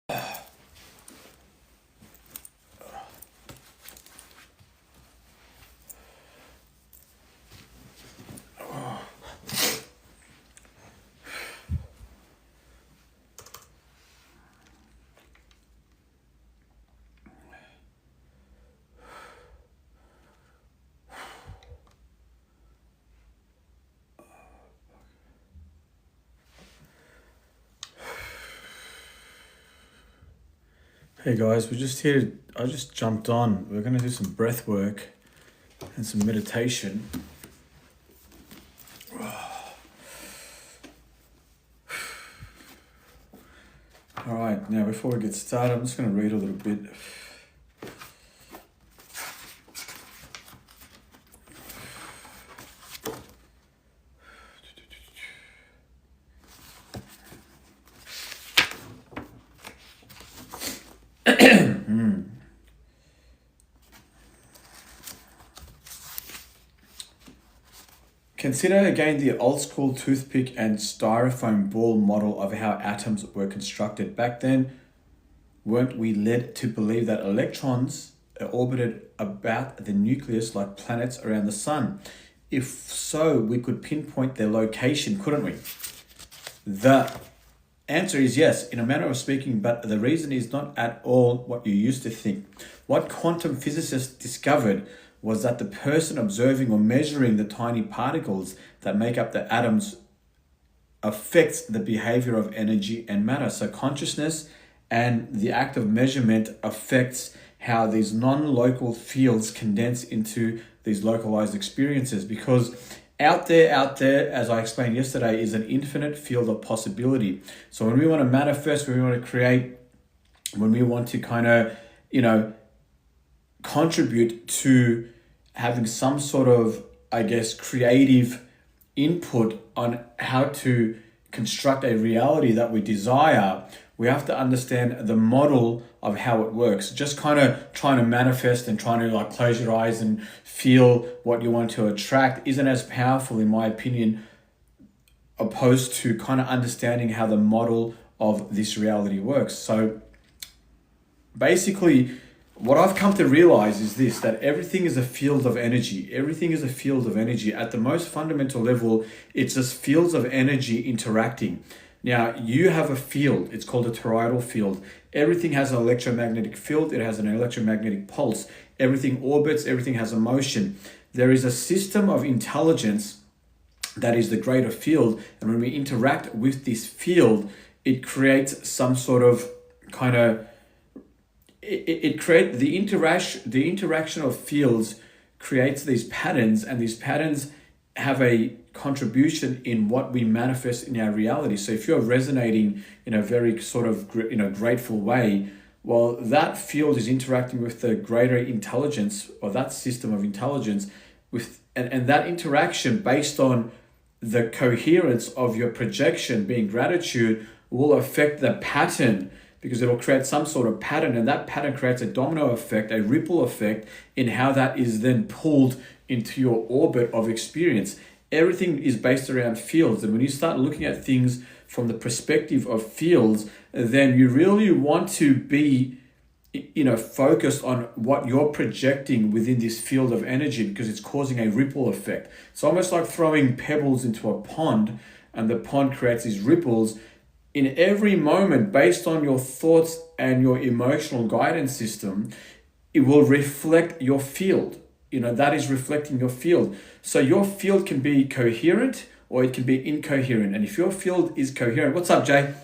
Hey guys, we're just here. I just jumped on. We're going to do some breath work and some meditation. All right, now before we get started, I'm just going to read a little bit. Consider again the old school toothpick and styrofoam ball model of how atoms were constructed. Back then, weren't we led to believe that electrons orbited about the nucleus like planets around the sun? If so, we could pinpoint their location, couldn't we? The answer is yes, in a manner of speaking, but the reason is not at all what you used to think. What quantum physicists discovered was that the person observing or measuring the tiny particles that make up the atoms affects the behavior of energy and matter. So consciousness and the act of measurement affects how these non-local fields condense into these localized experiences, because out there, as I explained yesterday, is an infinite field of possibility. So when we want to manifest, when we want to create, when we want to kind of, contribute to having some sort of, creative input on how to construct a reality that we desire, we have to understand the model of how it works. Just kind of trying to manifest and trying to close your eyes and feel what you want to attract isn't as powerful, in my opinion, opposed to kind of understanding how the model of this reality works. So basically, what I've come to realize is this, that everything is a field of energy. Everything is a field of energy. At the most fundamental level, it's just fields of energy interacting. Now, you have a field. It's called a toroidal field. Everything has an electromagnetic field. It has an electromagnetic pulse. Everything orbits. Everything has a motion. There is a system of intelligence that is the greater field. And when we interact with this field, it creates some sort of kind of it creates the interaction of fields creates these patterns, and these patterns have a contribution in what we manifest in our reality. So if you're resonating in a very sort of grateful way, well, that field is interacting with the greater intelligence, or that system of intelligence, with and that interaction based on the coherence of your projection being gratitude will affect the pattern, because it will create some sort of pattern, and that pattern creates a domino effect, a ripple effect in how that is then pulled into your orbit of experience. Everything is based around fields, and when you start looking at things from the perspective of fields, then you really want to be focused on what you're projecting within this field of energy, because it's causing a ripple effect. It's almost like throwing pebbles into a pond, and the pond creates these ripples. In every moment, based on your thoughts and your emotional guidance system, it will reflect your field. That is reflecting your field. So your field can be coherent or it can be incoherent. And if your field is coherent, what's up, Jay?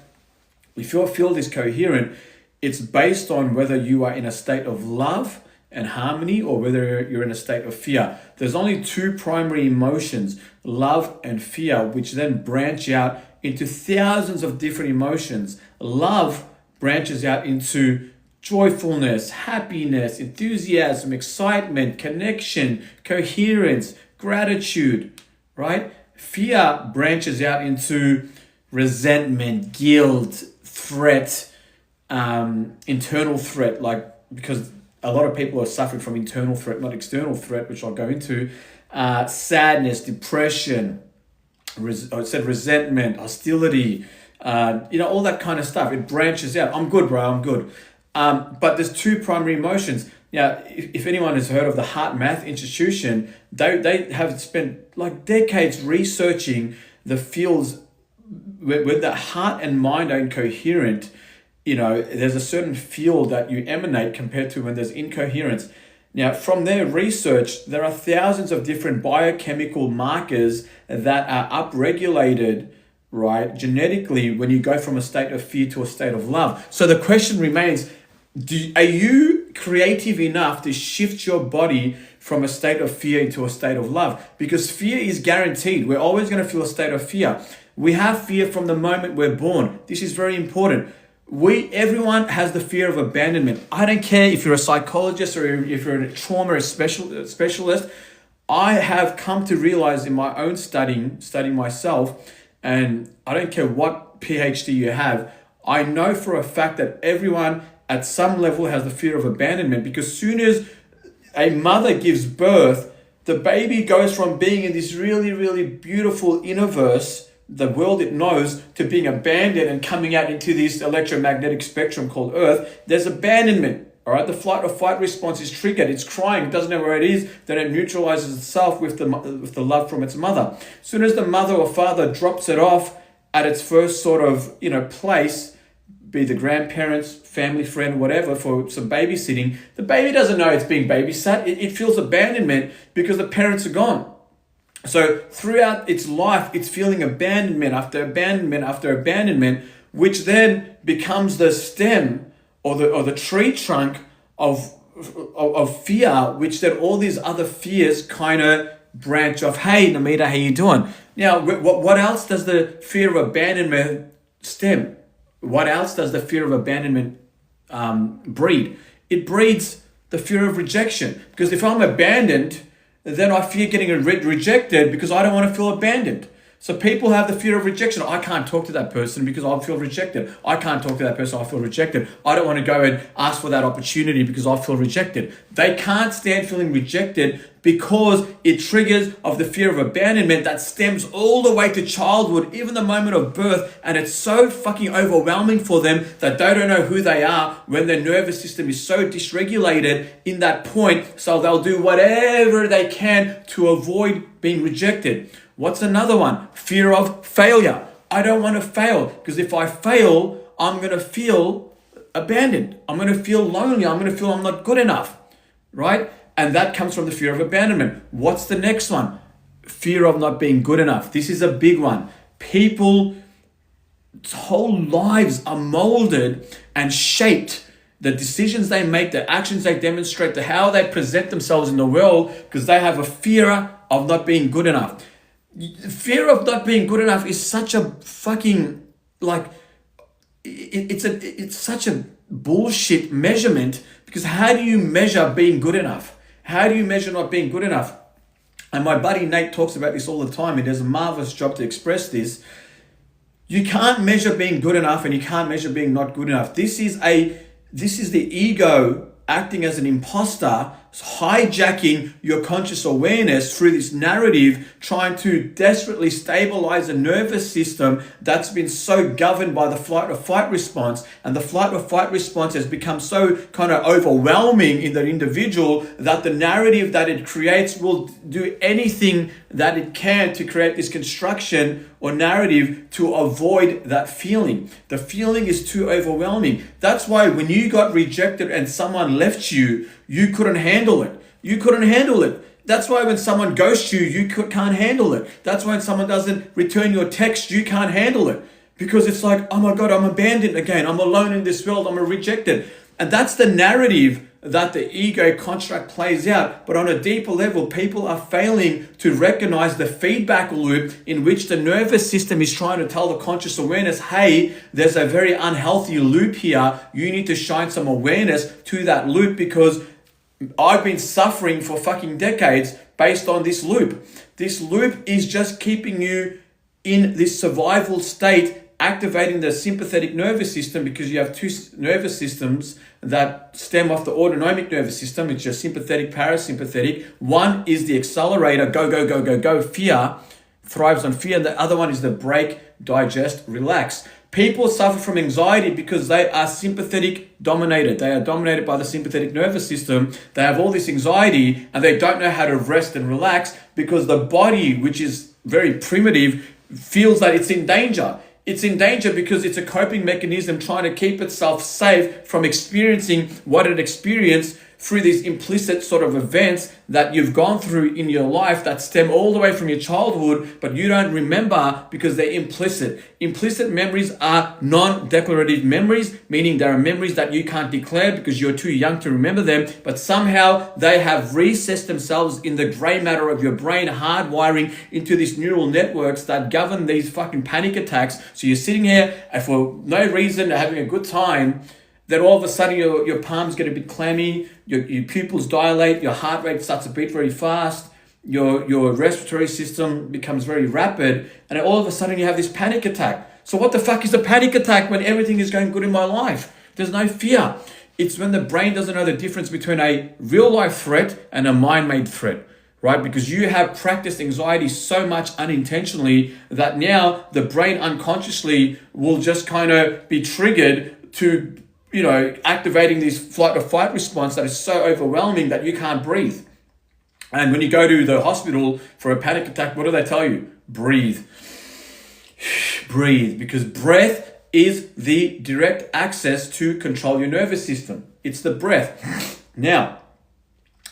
If your field is coherent, it's based on whether you are in a state of love and harmony or whether you're in a state of fear. There's only two primary emotions, love and fear, which then branch out into thousands of different emotions. Love branches out into joyfulness, happiness, enthusiasm, excitement, connection, coherence, gratitude, right? Fear branches out into resentment, guilt, threat, internal threat, because a lot of people are suffering from internal threat, not external threat, which I'll go into, sadness, depression, resentment, hostility, all that kind of stuff. It branches out. I'm good, bro, I'm good. But there's two primary emotions. Now, if anyone has heard of the Heart Math Institution, they have spent like decades researching the fields when the heart and mind are incoherent. There's a certain field that you emanate compared to when there's incoherence. Now, from their research, there are thousands of different biochemical markers that are upregulated, right, genetically when you go from a state of fear to a state of love. So the question remains, are you creative enough to shift your body from a state of fear into a state of love? Because fear is guaranteed. We're always going to feel a state of fear. We have fear from the moment we're born. This is very important. Everyone has the fear of abandonment. I don't care if you're a psychologist or if you're a trauma specialist. I have come to realize in my own studying myself, and I don't care what PhD you have, I know for a fact that everyone at some level has the fear of abandonment, because soon as a mother gives birth, the baby goes from being in this really, really beautiful universe, the world it knows, to being abandoned and coming out into this electromagnetic spectrum called Earth. There's abandonment. All right, the flight or fight response is triggered. It's crying. It doesn't know where it is. Then it neutralizes itself with the love from its mother. As soon as the mother or father drops it off at its first sort of place, be the grandparents, family friend, whatever, for some babysitting, the baby doesn't know it's being babysat. It feels abandonment because the parents are gone. So throughout its life, it's feeling abandonment after abandonment after abandonment, which then becomes the stem or the tree trunk of fear, which then all these other fears kind of branch off. Hey, Namita, how you doing? Now, what else does the fear of abandonment stem? What else does the fear of abandonment breed? It breeds the fear of rejection. Because if I'm abandoned, then I fear getting rejected because I don't want to feel abandoned. So people have the fear of rejection. I can't talk to that person because I'll feel rejected. I can't talk to that person, I feel rejected. I don't want to go and ask for that opportunity because I feel rejected. They can't stand feeling rejected because it triggers of the fear of abandonment that stems all the way to childhood, even the moment of birth. And it's so fucking overwhelming for them that they don't know who they are when their nervous system is so dysregulated in that point. So they'll do whatever they can to avoid being rejected. What's another one? Fear of failure. I don't want to fail because if I fail, I'm going to feel abandoned. I'm going to feel lonely. I'm going to feel I'm not good enough, right? And that comes from the fear of abandonment. What's the next one? Fear of not being good enough. This is a big one. People's whole lives are molded and shaped. The decisions they make, the actions they demonstrate, the how they present themselves in the world, because they have a fear of not being good enough. Fear of not being good enough is such a fucking it's such a bullshit measurement, because how do you measure being good enough? How do you measure not being good enough? And my buddy Nate talks about this all the time. He does a marvelous job to express this. You can't measure being good enough and you can't measure being not good enough. This is the ego acting as an imposter, hijacking your conscious awareness through this narrative, trying to desperately stabilize a nervous system that's been so governed by the flight or fight response. And the flight or fight response has become so kind of overwhelming in the individual that the narrative that it creates will do anything that it can to create this construction or narrative to avoid that feeling. The feeling is too overwhelming. That's why when you got rejected and someone left you, you couldn't handle it. You couldn't handle it. That's why when someone ghosts you, you can't handle it. That's why when someone doesn't return your text, you can't handle it. Because it's like, oh my God, I'm abandoned again. I'm alone in this world. I'm rejected. And that's the narrative that the ego construct plays out. But on a deeper level, people are failing to recognize the feedback loop in which the nervous system is trying to tell the conscious awareness, hey, there's a very unhealthy loop here. You need to shine some awareness to that loop, because I've been suffering for fucking decades based on this loop. This loop is just keeping you in this survival state, activating the sympathetic nervous system, because you have two nervous systems that stem off the autonomic nervous system, which is sympathetic, parasympathetic. One is the accelerator, go, go, go, go, go, fear, thrives on fear. And the other one is the brake, digest, relax. People suffer from anxiety because they are sympathetic dominated. They are dominated by the sympathetic nervous system. They have all this anxiety and they don't know how to rest and relax because the body, which is very primitive, feels that it's in danger. It's in danger because it's a coping mechanism trying to keep itself safe from experiencing what it experienced through these implicit sort of events that you've gone through in your life that stem all the way from your childhood, but you don't remember because they're implicit. Implicit memories are non-declarative memories, meaning there are memories that you can't declare because you're too young to remember them, but somehow they have recessed themselves in the gray matter of your brain, hardwiring into these neural networks that govern these fucking panic attacks. So you're sitting here and for no reason having a good time, then all of a sudden your palms get a bit clammy, your pupils dilate, your heart rate starts to beat very fast, your respiratory system becomes very rapid, and then all of a sudden you have this panic attack. So what the fuck is a panic attack when everything is going good in my life? There's no fear. It's when the brain doesn't know the difference between a real life threat and a mind-made threat, right? Because you have practiced anxiety so much unintentionally that now the brain unconsciously will just kind of be triggered to activating this flight or fight response that is so overwhelming that you can't breathe. And when you go to the hospital for a panic attack, what do they tell you? Breathe. Breathe, because breath is the direct access to control your nervous system. It's the breath. Now,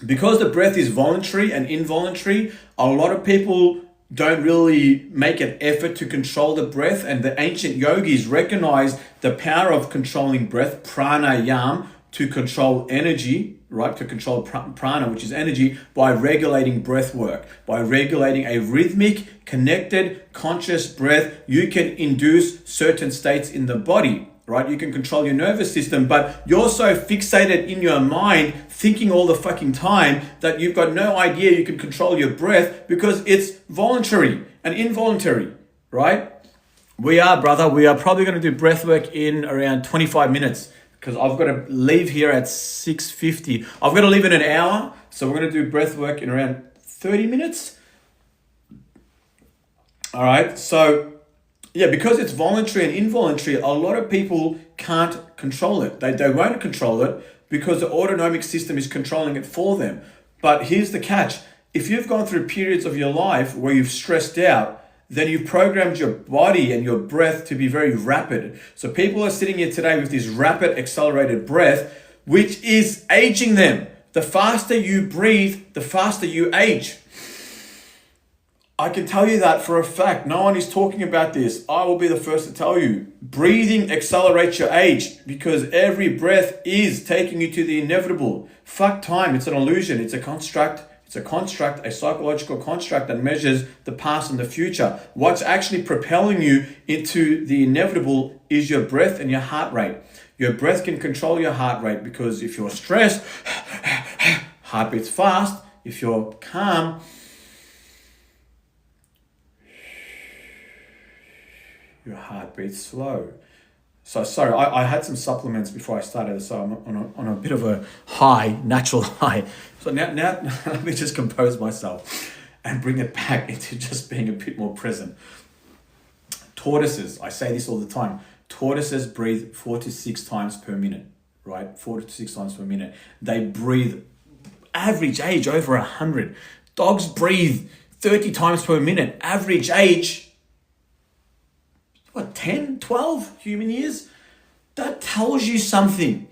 because the breath is voluntary and involuntary, a lot of people don't really make an effort to control the breath, and the ancient yogis recognized the power of controlling breath, pranayam, to control energy, right? To control prana, which is energy, by regulating breath work. By regulating a rhythmic, connected, conscious breath, you can induce certain states in the body, right? You can control your nervous system, but you're so fixated in your mind, thinking all the fucking time, that you've got no idea you can control your breath because it's voluntary and involuntary, right? We are probably going to do breath work in around 25 minutes because I've got to leave here at 6:50. I've got to leave in an hour, so we're going to do breath work in around 30 minutes. All right, so yeah, because it's voluntary and involuntary, a lot of people can't control it. They won't control it because the autonomic system is controlling it for them. But here's the catch. If you've gone through periods of your life where you've stressed out, then you've programmed your body and your breath to be very rapid. So people are sitting here today with this rapid, accelerated breath, which is aging them. The faster you breathe, the faster you age. I can tell you that for a fact. No one is talking about this. I will be the first to tell you. Breathing accelerates your age because every breath is taking you to the inevitable. Fuck time. It's an illusion. It's a construct. A psychological construct that measures the past and the future. What's actually propelling you into the inevitable is your breath and your heart rate. Your breath can control your heart rate because if you're stressed, heart beats fast. If you're calm, your heart beats slow. So sorry, I had some supplements before I started, so I'm on a bit of a high, natural high. So now let me just compose myself and bring it back into just being a bit more present. Tortoises, I say this all the time, tortoises breathe 4 to 6 times per minute, right? 4 to 6 times per minute. They breathe average age over 100. Dogs breathe 30 times per minute. Average age, 10, 12 human years? That tells you something.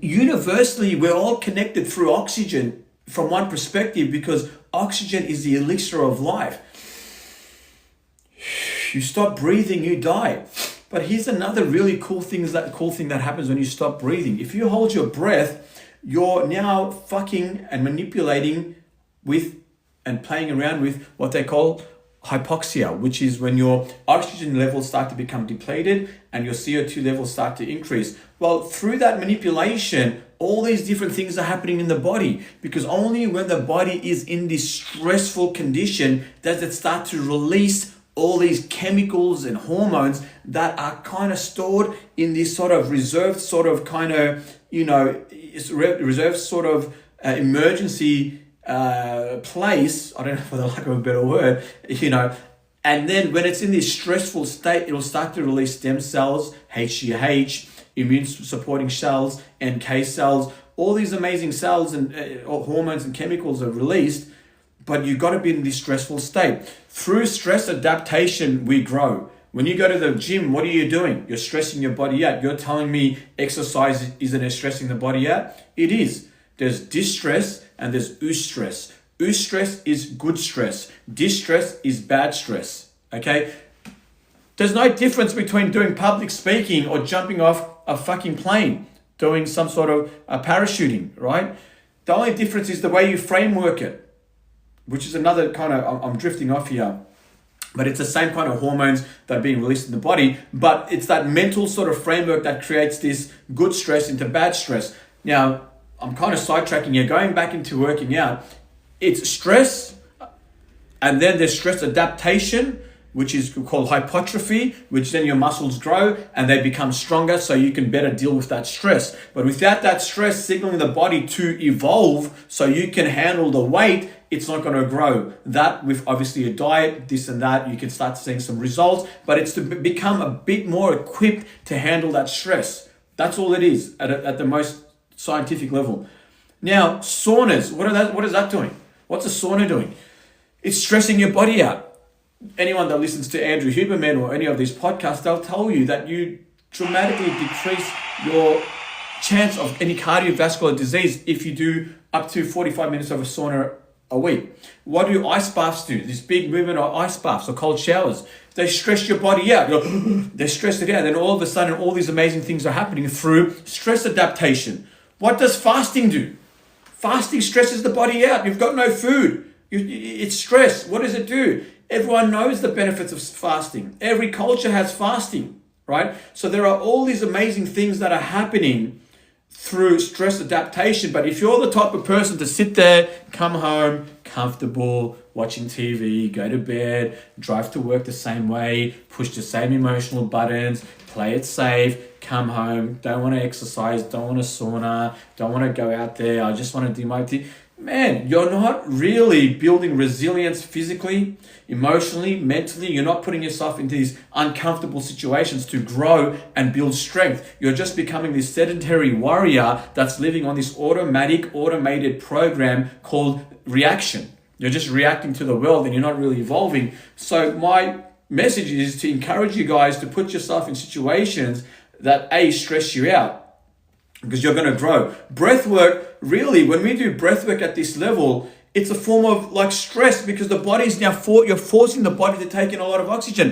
Universally, we're all connected through oxygen from one perspective because oxygen is the elixir of life. You stop breathing, you die. But here's another really cool thing that happens when you stop breathing. If you hold your breath, you're now fucking and manipulating with and playing around with what they call hypoxia, which is when your oxygen levels start to become depleted and your CO2 levels start to increase. Well, through that manipulation, all these different things are happening in the body because only when the body is in this stressful condition does it start to release all these chemicals and hormones that are kind of stored in this sort of reserved sort of kind of, reserved sort of emergency place, I don't know for the lack of a better word, And then when it's in this stressful state, it'll start to release stem cells, HGH, immune supporting cells, NK cells. All these amazing cells and hormones and chemicals are released, but you've got to be in this stressful state. Through stress adaptation, we grow. When you go to the gym, what are you doing? You're stressing your body out. You're telling me exercise isn't stressing the body out? It is. There's distress and there's eustress. Eustress is good stress. Distress is bad stress. Okay? There's no difference between doing public speaking or jumping off a fucking plane, doing some sort of parachuting, right? The only difference is the way you framework it, which is another kind of, I'm drifting off here, but it's the same kind of hormones that are being released in the body, but it's that mental sort of framework that creates this good stress into bad stress. Now, I'm kind of sidetracking here, going back into working out. It's stress, and then there's stress adaptation, which is called hypertrophy, which then your muscles grow and they become stronger so you can better deal with that stress. But without that stress signaling the body to evolve so you can handle the weight, it's not going to grow. That with obviously a diet, this and that, you can start seeing some results, but it's to become a bit more equipped to handle that stress. That's all it is at the most scientific level. Now, saunas, what is that doing? What's a sauna doing? It's stressing your body out. Anyone that listens to Andrew Huberman or any of these podcasts, they'll tell you that you dramatically decrease your chance of any cardiovascular disease if you do up to 45 minutes of a sauna a week. What do ice baths do? This big movement of ice baths or cold showers. They stress your body out. They stress it out. Then all of a sudden, all these amazing things are happening through stress adaptation. What does fasting do? Fasting stresses the body out. You've got no food. It's stress. What does it do? Everyone knows the benefits of fasting. Every culture has fasting, right? So there are all these amazing things that are happening through stress adaptation. But if you're the type of person to sit there, come home, comfortable, watching TV, go to bed, drive to work the same way, push the same emotional buttons, play it safe, come home, don't want to exercise, don't want to sauna, don't want to go out there, I just want to do my thing. Man, you're not really building resilience physically, emotionally, mentally. You're not putting yourself into these uncomfortable situations to grow and build strength. You're just becoming this sedentary warrior that's living on this automated program called reaction. You're just reacting to the world and you're not really evolving. So my message is to encourage you guys to put yourself in situations that stress you out, because you're going to grow. Breath work, really, when we do breath work at this level, it's a form of like stress, because the body's now you're forcing the body to take in a lot of oxygen.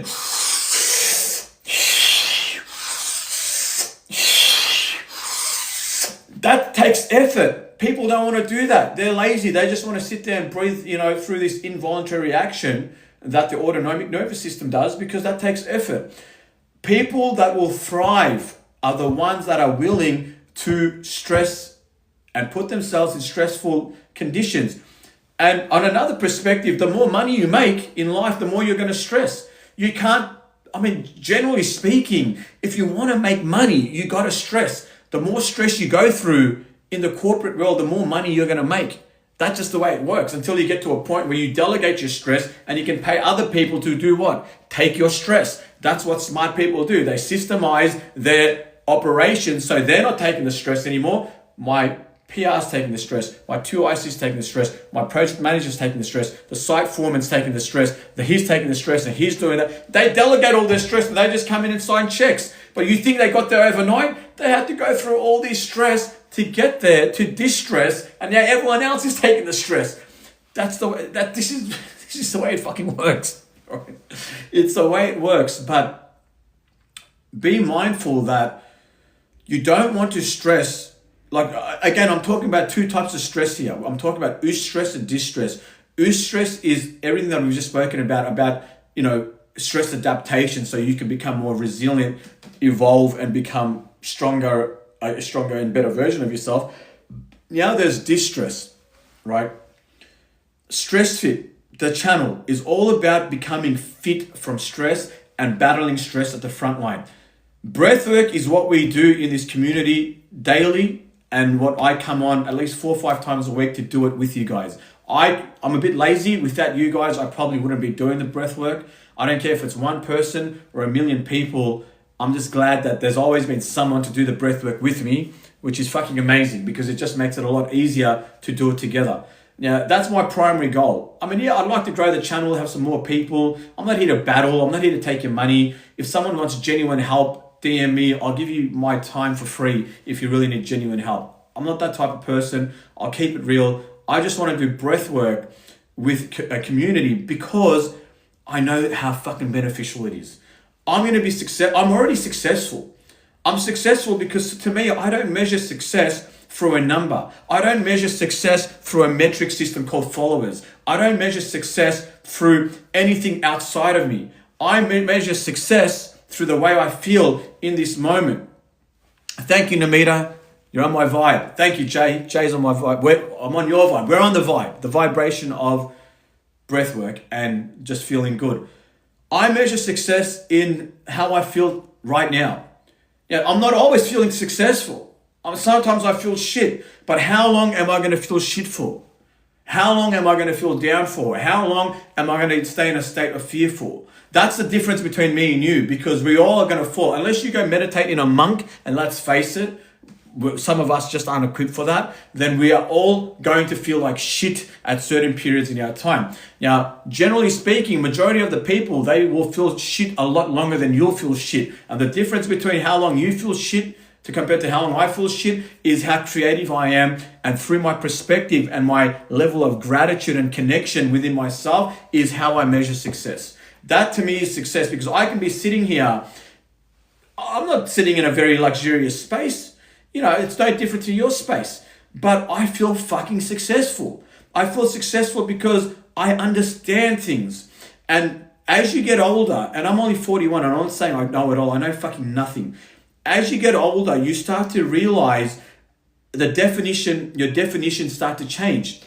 That takes effort. People don't want to do that. They're lazy. They just want to sit there and breathe, through this involuntary action that the autonomic nervous system does, because that takes effort. People that will thrive are the ones that are willing to stress and put themselves in stressful conditions. And on another perspective, the more money you make in life, the more you're going to stress. You can't, generally speaking, if you want to make money, you got to stress. The more stress you go through in the corporate world, the more money you're going to make. That's just the way it works, until you get to a point where you delegate your stress and you can pay other people to do what? Take your stress. That's what smart people do. They systemize their operations so they're not taking the stress anymore. My PR's taking the stress. My 2IC's taking the stress. My project manager's taking the stress. The site foreman's taking the stress. He's taking the stress and he's doing that. They delegate all their stress and they just come in and sign checks. But you think they got there overnight? They had to go through all this stress to get there, to distress, and now everyone else is taking the stress. That's the way this is the way it fucking works. Right? It's the way it works. But be mindful that you don't want to stress. Like, again, I'm talking about two types of stress here. I'm talking about eustress and distress. Eustress is everything that we've just spoken about, stress adaptation, so you can become more resilient, evolve, and become stronger, a stronger and better version of yourself. Now there's distress, right? Stress Fit, the channel, is all about becoming fit from stress and battling stress at the front line. Breathwork is what we do in this community daily, and what I come on at least 4 or 5 times a week to do it with you guys. I'm a bit lazy. Without you guys, I probably wouldn't be doing the breath work. I don't care if it's one person or a million people. I'm just glad that there's always been someone to do the breath work with me, which is fucking amazing because it just makes it a lot easier to do it together. Now, that's my primary goal. I mean, yeah, I'd like to grow the channel, have some more people. I'm not here to battle. I'm not here to take your money. If someone wants genuine help, DM me. I'll give you my time for free if you really need genuine help. I'm not that type of person. I'll keep it real. I just want to do breath work with a community because I know how fucking beneficial it is. I'm already successful. I'm successful because to me, I don't measure success through a number. I don't measure success through a metric system called followers. I don't measure success through anything outside of me. I measure success through the way I feel in this moment. Thank you, Namita. You're on my vibe. Thank you, Jay. Jay's on my vibe. I'm on your vibe. We're on the vibe. The vibration of breathwork and just feeling good. I measure success in how I feel right now. Yeah, I'm not always feeling successful. Sometimes I feel shit. But how long am I going to feel shit for? How long am I going to feel down for? How long am I going to stay in a state of fear for? That's the difference between me and you, because we all are going to fall. Unless you go meditate in a monk, and let's face it, some of us just aren't equipped for that, then we are all going to feel like shit at certain periods in our time. Now, generally speaking, majority of the people, they will feel shit a lot longer than you'll feel shit. And the difference between how long you feel shit compared to how long I feel shit is how creative I am, and through my perspective and my level of gratitude and connection within myself is how I measure success. That to me is success, because I can be sitting here, I'm not sitting in a very luxurious space, you know, it's no different to your space, but I feel fucking successful. I feel successful because I understand things. And as you get older, and I'm only 41, and I'm not saying I know it all, I know fucking nothing. As you get older, you start to realize your definitions start to change.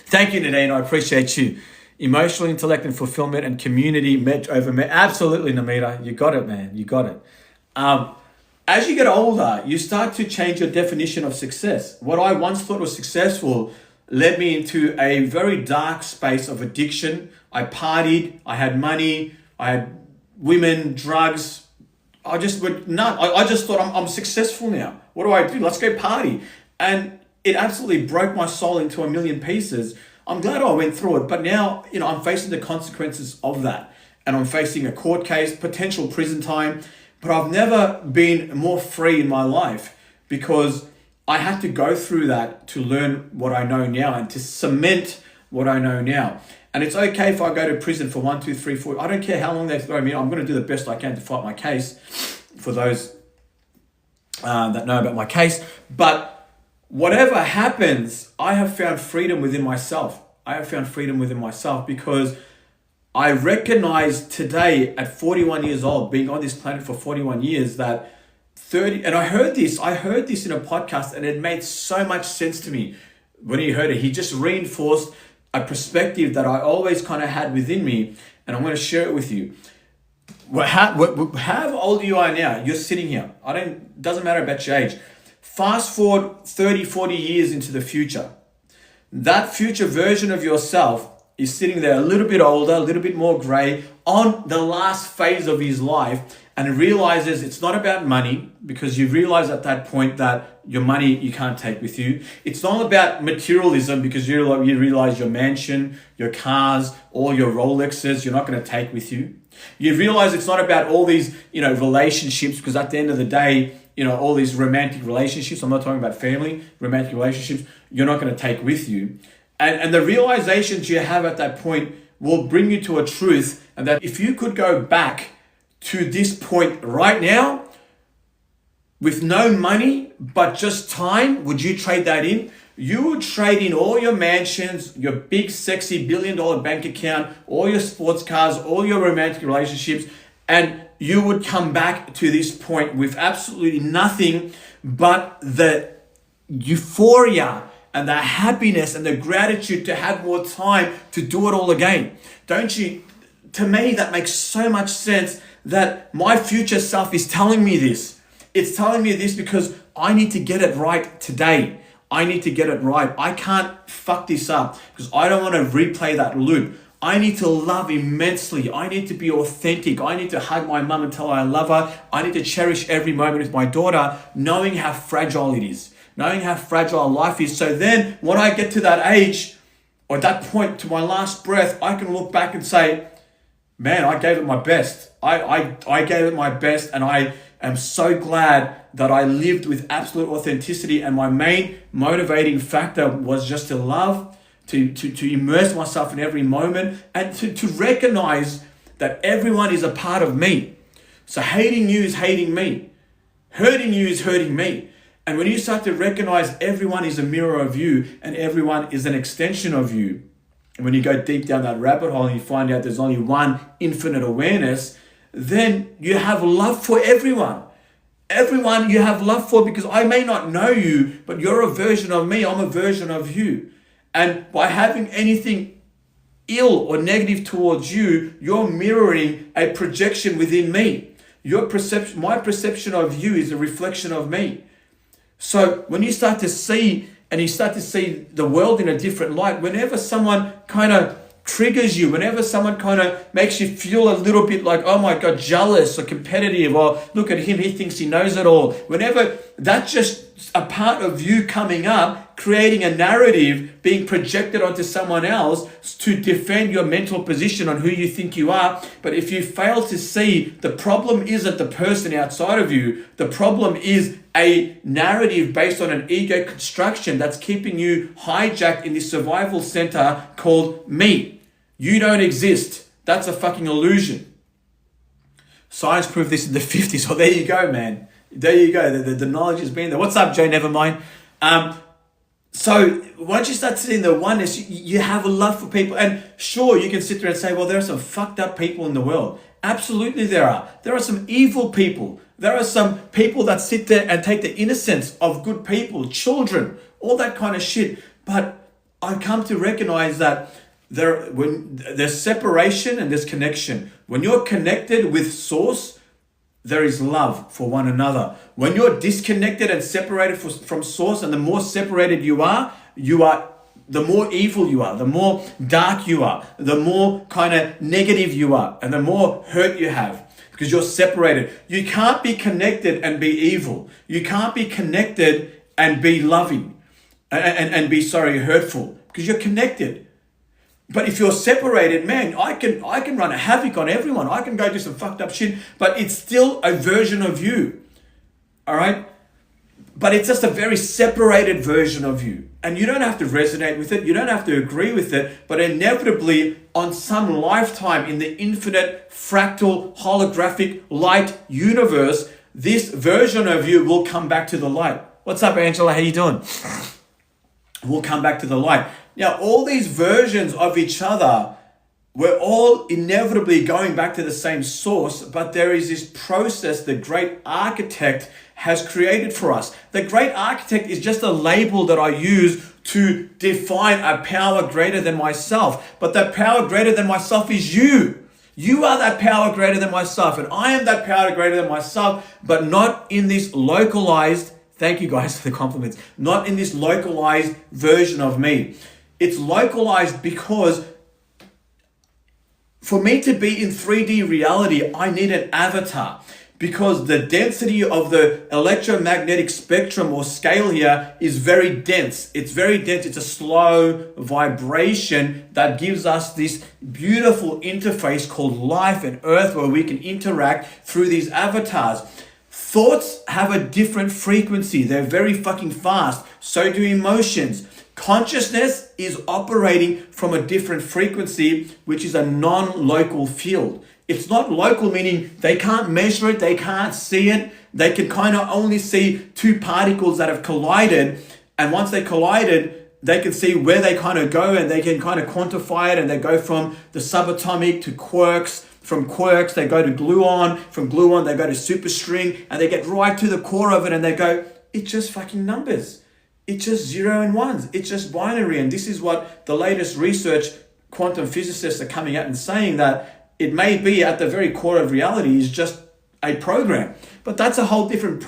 Thank you, Nadine. I appreciate you. Emotional intellect and fulfillment and community absolutely, Namita. You got it, man. You got it. As you get older, you start to change your definition of success. What I once thought was successful led me into a very dark space of addiction. I partied, I had money, I had women, drugs. I just thought I'm successful now. What do? Let's go party. And it absolutely broke my soul into a million pieces. I'm glad I went through it, but now, you know, I'm facing the consequences of that. And I'm facing a court case, potential prison time, but I've never been more free in my life because I had to go through that to learn what I know now and to cement what I know now. And it's okay if I go to prison for 1, 2, 3, 4. I don't care how long they throw me in. I'm going to do the best I can to fight my case for those that know about my case. But whatever happens, I have found freedom within myself. I have found freedom within myself because I recognize today at 41 years old, being on this planet for 41 years, that 30, and I heard this in a podcast, and it made so much sense to me when he heard it. He just reinforced a perspective that I always kind of had within me, and I'm going to share it with you. How old you are now, you're sitting here. Doesn't matter about your age. Fast forward 30, 40 years into the future. That future version of yourself is sitting there a little bit older, a little bit more gray, on the last phase of his life, and realizes it's not about money, because you realize at that point that your money you can't take with you. It's not about materialism, because you realize your mansion, your cars, all your Rolexes, you're not going to take with you. You realize it's not about all these, relationships, because at the end of the day, all these romantic relationships, I'm not talking about family, romantic relationships, you're not going to take with you. And the realizations you have at that point will bring you to a truth, and that if you could go back to this point right now with no money but just time, would you trade that in? You would trade in all your mansions, your big sexy $1 billion bank account, all your sports cars, all your romantic relationships, and you would come back to this point with absolutely nothing but the euphoria and the happiness and the gratitude to have more time to do it all again. Don't you? To me, that makes so much sense, that my future self is telling me this. It's telling me this because I need to get it right today. I need to get it right. I can't fuck this up because I don't want to replay that loop. I need to love immensely. I need to be authentic. I need to hug my mum and tell her I love her. I need to cherish every moment with my daughter, knowing how fragile it is, knowing how fragile life is. So then when I get to that age or that point to my last breath, I can look back and say, man, I gave it my best. I gave it my best, and I am so glad that I lived with absolute authenticity, and my main motivating factor was just to love, to immerse myself in every moment, and to recognize that everyone is a part of me. So hating you is hating me. Hurting you is hurting me. And when you start to recognize everyone is a mirror of you and everyone is an extension of you, and when you go deep down that rabbit hole and you find out there's only one infinite awareness, then you have love for everyone. Everyone you have love for, because I may not know you, but you're a version of me, I'm a version of you. And by having anything ill or negative towards you, you're mirroring a projection within me. My perception of you is a reflection of me. So when you start to see, and you start to see the world in a different light, whenever someone kind of triggers you, whenever someone kind of makes you feel a little bit like, oh my God, jealous or competitive, or look at him, he thinks he knows it all. Whenever that's just a part of you coming up, creating a narrative, being projected onto someone else to defend your mental position on who you think you are. But if you fail to see, the problem isn't the person outside of you. The problem is a narrative based on an ego construction that's keeping you hijacked in this survival center called me. You don't exist. That's a fucking illusion. Science proved this in the 50s. So there you go, man. There you go. The knowledge has been there. What's up, Joe? Nevermind. So once you start seeing the oneness, you have a love for people. And sure, you can sit there and say, well, there are some fucked up people in the world. Absolutely there are. There are some evil people. There are some people that sit there and take the innocence of good people, children, all that kind of shit. But I've come to recognize that when there's separation and there's connection. When you're connected with Source, there is love for one another. When you're disconnected and separated from Source, and the more separated you are, the more evil you are, the more dark you are, the more kind of negative you are, and the more hurt you have, because you're separated. You can't be connected and be evil. You can't be connected and be loving and be hurtful, because you're connected. But if you're separated, man, I can run a havoc on everyone. I can go do some fucked up shit, but it's still a version of you. All right? But it's just a very separated version of you. And you don't have to resonate with it. You don't have to agree with it. But inevitably, on some lifetime in the infinite, fractal, holographic light universe, this version of you will come back to the light. What's up, Angela? How you doing? We'll come back to the light. Now, all these versions of each other, we're all inevitably going back to the same source, but there is this process the great architect has created for us. The great architect is just a label that I use to define a power greater than myself. But that power greater than myself is you. You are that power greater than myself, and I am that power greater than myself, but not in this localized, thank you guys for the compliments, not in this localized version of me. It's localized because for me to be in 3D reality, I need an avatar, because the density of the electromagnetic spectrum or scale here is very dense. It's very dense. It's a slow vibration that gives us this beautiful interface called life and earth, where we can interact through these avatars. Thoughts have a different frequency. They're very fucking fast. So do emotions. Consciousness is operating from a different frequency, which is a non-local field. It's not local, meaning they can't measure it, they can't see it. They can kind of only see two particles that have collided. And once they collided, they can see where they kind of go, and they can kind of quantify it. And they go from the subatomic to quarks. From quarks, they go to gluon. From gluon, they go to superstring. And they get right to the core of it, and they go, it's just fucking numbers. It's just 0 and 1s. It's just binary. And this is what the latest research quantum physicists are coming out and saying, that it may be at the very core of reality is just a program. But that's a whole different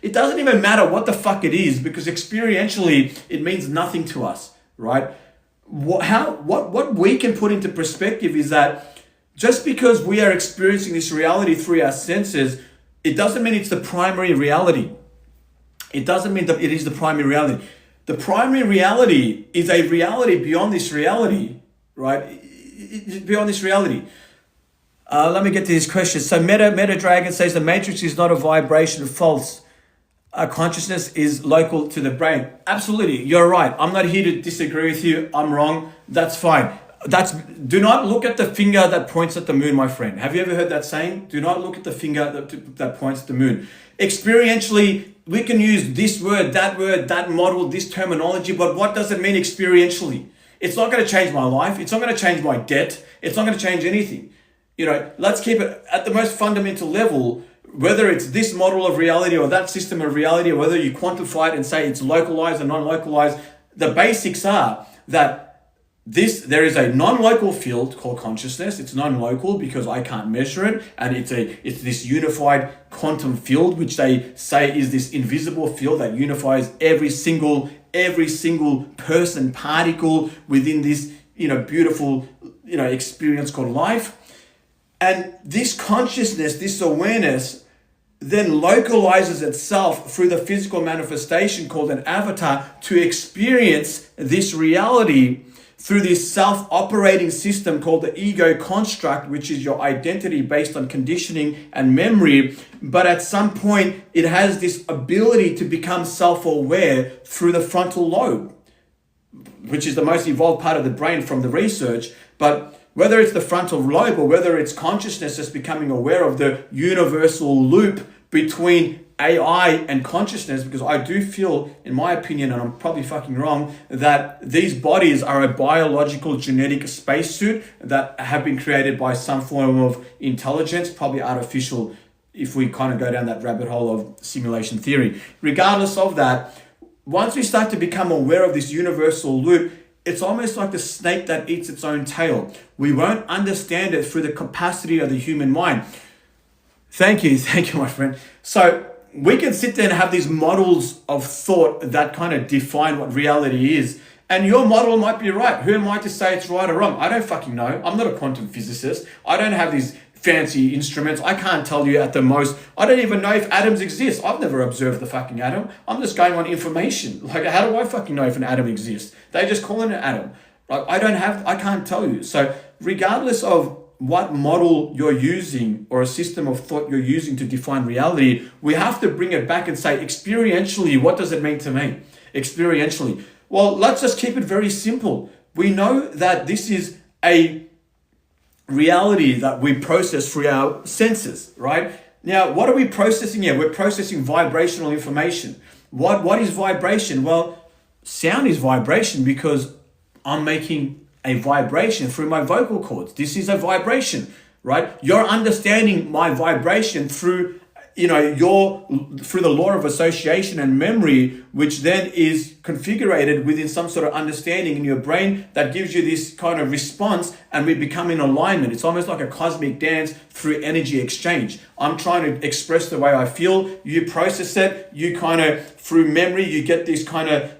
it doesn't even matter what the fuck it is, because experientially it means nothing to us, right? What we can put into perspective is that just because we are experiencing this reality through our senses, it doesn't mean it's the primary reality. It doesn't mean that it is the primary reality. The primary reality is a reality beyond this reality, right? Beyond this reality. Let me get to this question. So Meta Dragon says the matrix is not a vibration, false. Consciousness is local to the brain. Absolutely, you're right. I'm not here to disagree with you. I'm wrong. That's fine. Do not look at the finger that points at the moon, my friend. Have you ever heard that saying? Do not look at the finger that points at the moon. Experientially, we can use this word, that model, this terminology, but what does it mean experientially? It's not going to change my life. It's not going to change my debt. It's not going to change anything. Let's keep it at the most fundamental level. Whether it's this model of reality or that system of reality, or whether you quantify it and say it's localized or non-localized, the basics are that there is a non-local field called consciousness. It's non-local because I can't measure it, and it's this unified quantum field, which they say is this invisible field that unifies every single person, particle within this beautiful experience called life. And this consciousness, this awareness, then localizes itself through the physical manifestation called an avatar to experience this reality through this self-operating system called the ego construct, which is your identity based on conditioning and memory. But at some point, it has this ability to become self-aware through the frontal lobe, which is the most evolved part of the brain from the research. But whether it's the frontal lobe or whether it's consciousness just becoming aware of the universal loop between AI and consciousness, because I do feel, in my opinion, and I'm probably fucking wrong, that these bodies are a biological genetic spacesuit that have been created by some form of intelligence, probably artificial, if we kind of go down that rabbit hole of simulation theory. Regardless of that, once we start to become aware of this universal loop, it's almost like the snake that eats its own tail. We won't understand it through the capacity of the human mind. Thank you, my friend. So we can sit there and have these models of thought that kind of define what reality is. And your model might be right. Who am I to say it's right or wrong? I don't fucking know. I'm not a quantum physicist. I don't have these fancy instruments. I can't tell you at the most. I don't even know if atoms exist. I've never observed the fucking atom. I'm just going on information. Like, how do I fucking know if an atom exists? They just call it an atom. Like, I can't tell you. So regardless of what model you're using or a system of thought you're using to define reality, we have to bring it back and say, experientially, what does it mean to me? Experientially. Well, let's just keep it very simple. We know that this is a reality that we process through our senses, right? Now, what are we processing here? We're processing vibrational information. What is vibration? Well, sound is vibration because I'm making a vibration through my vocal cords. This is a vibration, right? You're understanding my vibration through through the law of association and memory, which then is configured within some sort of understanding in your brain that gives you this kind of response, and we become in alignment. It's almost like a cosmic dance through energy exchange. I'm trying to express the way I feel. You process it. You kind of, through memory, you get this kind of,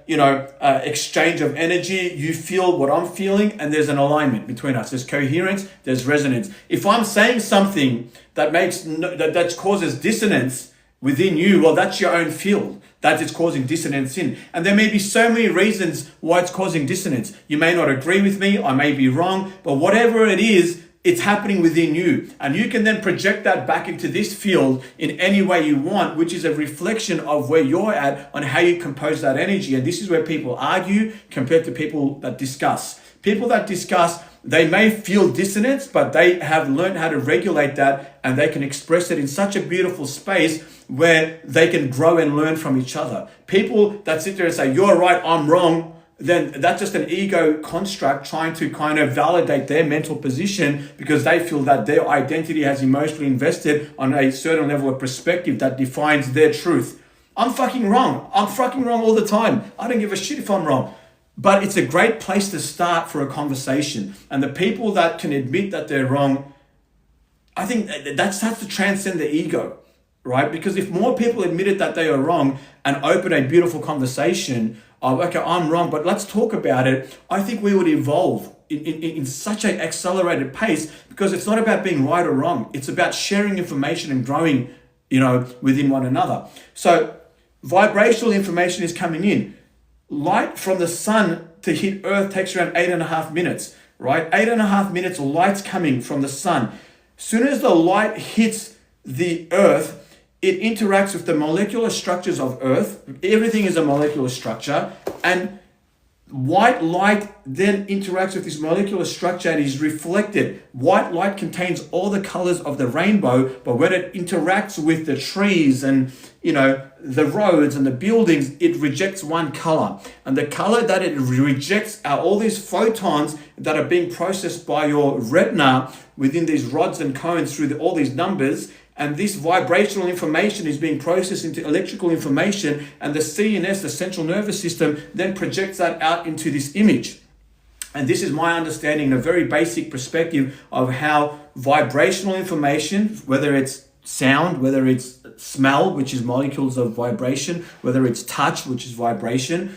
exchange of energy. You feel what I'm feeling, and there's an alignment between us. There's coherence, there's resonance. If I'm saying something that causes dissonance within you, well, that's your own field that it's causing dissonance in. And there may be so many reasons why it's causing dissonance. You may not agree with me, I may be wrong, but whatever it is, it's happening within you. And you can then project that back into this field in any way you want, which is a reflection of where you're at on how you compose that energy. And this is where people argue compared to people that discuss. People that discuss, they may feel dissonance, but they have learned how to regulate that, and they can express it in such a beautiful space where they can grow and learn from each other. People that sit there and say, you're right, I'm wrong, then that's just an ego construct trying to kind of validate their mental position because they feel that their identity has emotionally invested on a certain level of perspective that defines their truth. I'm fucking wrong. I'm fucking wrong all the time. I don't give a shit if I'm wrong. But it's a great place to start for a conversation. And the people that can admit that they're wrong, I think that's to transcend the ego, right? Because if more people admitted that they are wrong and open a beautiful conversation, oh, okay, I'm wrong, but let's talk about it. I think we would evolve in such an accelerated pace, because it's not about being right or wrong. It's about sharing information and growing, within one another. So vibrational information is coming in. Light from the sun to hit Earth takes around 8.5 minutes, right? 8.5 minutes of light's coming from the sun. Soon as the light hits the Earth, it interacts with the molecular structures of Earth. Everything is a molecular structure. And white light then interacts with this molecular structure and is reflected. White light contains all the colors of the rainbow, but when it interacts with the trees and, the roads and the buildings, it rejects one color. And the color that it rejects are all these photons that are being processed by your retina within these rods and cones through all these numbers. And this vibrational information is being processed into electrical information, and the CNS, the central nervous system, then projects that out into this image. And this is my understanding, a very basic perspective of how vibrational information, whether it's sound, whether it's smell, which is molecules of vibration, whether it's touch, which is vibration,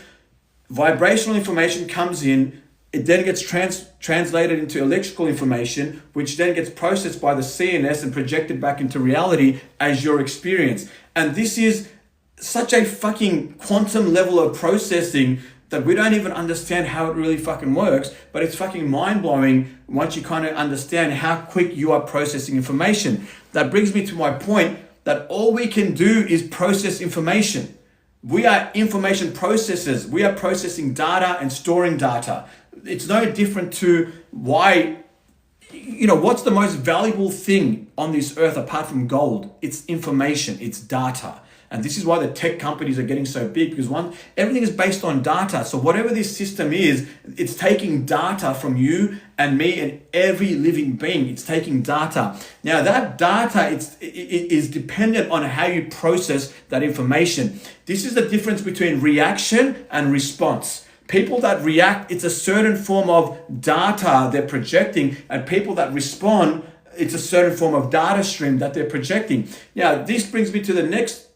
vibrational information comes in. It then gets translated into electrical information, which then gets processed by the CNS and projected back into reality as your experience. And this is such a fucking quantum level of processing that we don't even understand how it really fucking works, but it's fucking mind-blowing once you kind of understand how quick you are processing information. That brings me to my point that all we can do is process information. We are information processors. We are processing data and storing data. It's no different to why, what's the most valuable thing on this earth apart from gold? It's information, it's data. And this is why the tech companies are getting so big, because everything is based on data. So whatever this system is, it's taking data from you and me and every living being. It's taking data. Now that data is dependent on how you process that information. This is the difference between reaction and response. People that react, it's a certain form of data they're projecting, and people that respond, it's a certain form of data stream that they're projecting. Now, this brings me to the next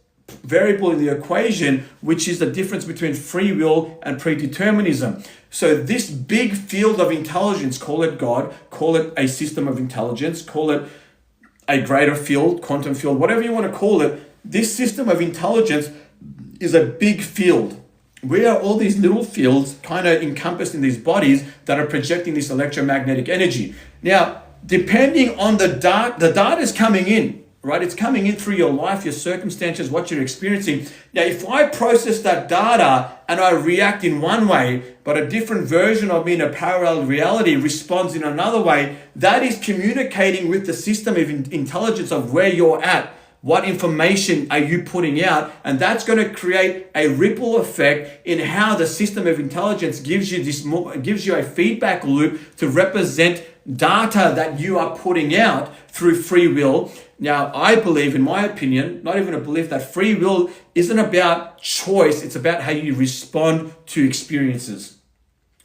variable in the equation, which is the difference between free will and predeterminism. So this big field of intelligence, call it God, call it a system of intelligence, call it a greater field, quantum field, whatever you want to call it, this system of intelligence is a big field. We are all these little fields kind of encompassed in these bodies that are projecting this electromagnetic energy. Now, depending on the data is coming in, right? It's coming in through your life, your circumstances, what you're experiencing. Now, if I process that data and I react in one way, but a different version of me in a parallel reality responds in another way, that is communicating with the system of intelligence of where you're at. What information are you putting out? And that's going to create a ripple effect in how the system of intelligence gives you a feedback loop to represent data that you are putting out through free will. Now, I believe, in my opinion, not even a belief, that free will isn't about choice. It's about how you respond to experiences,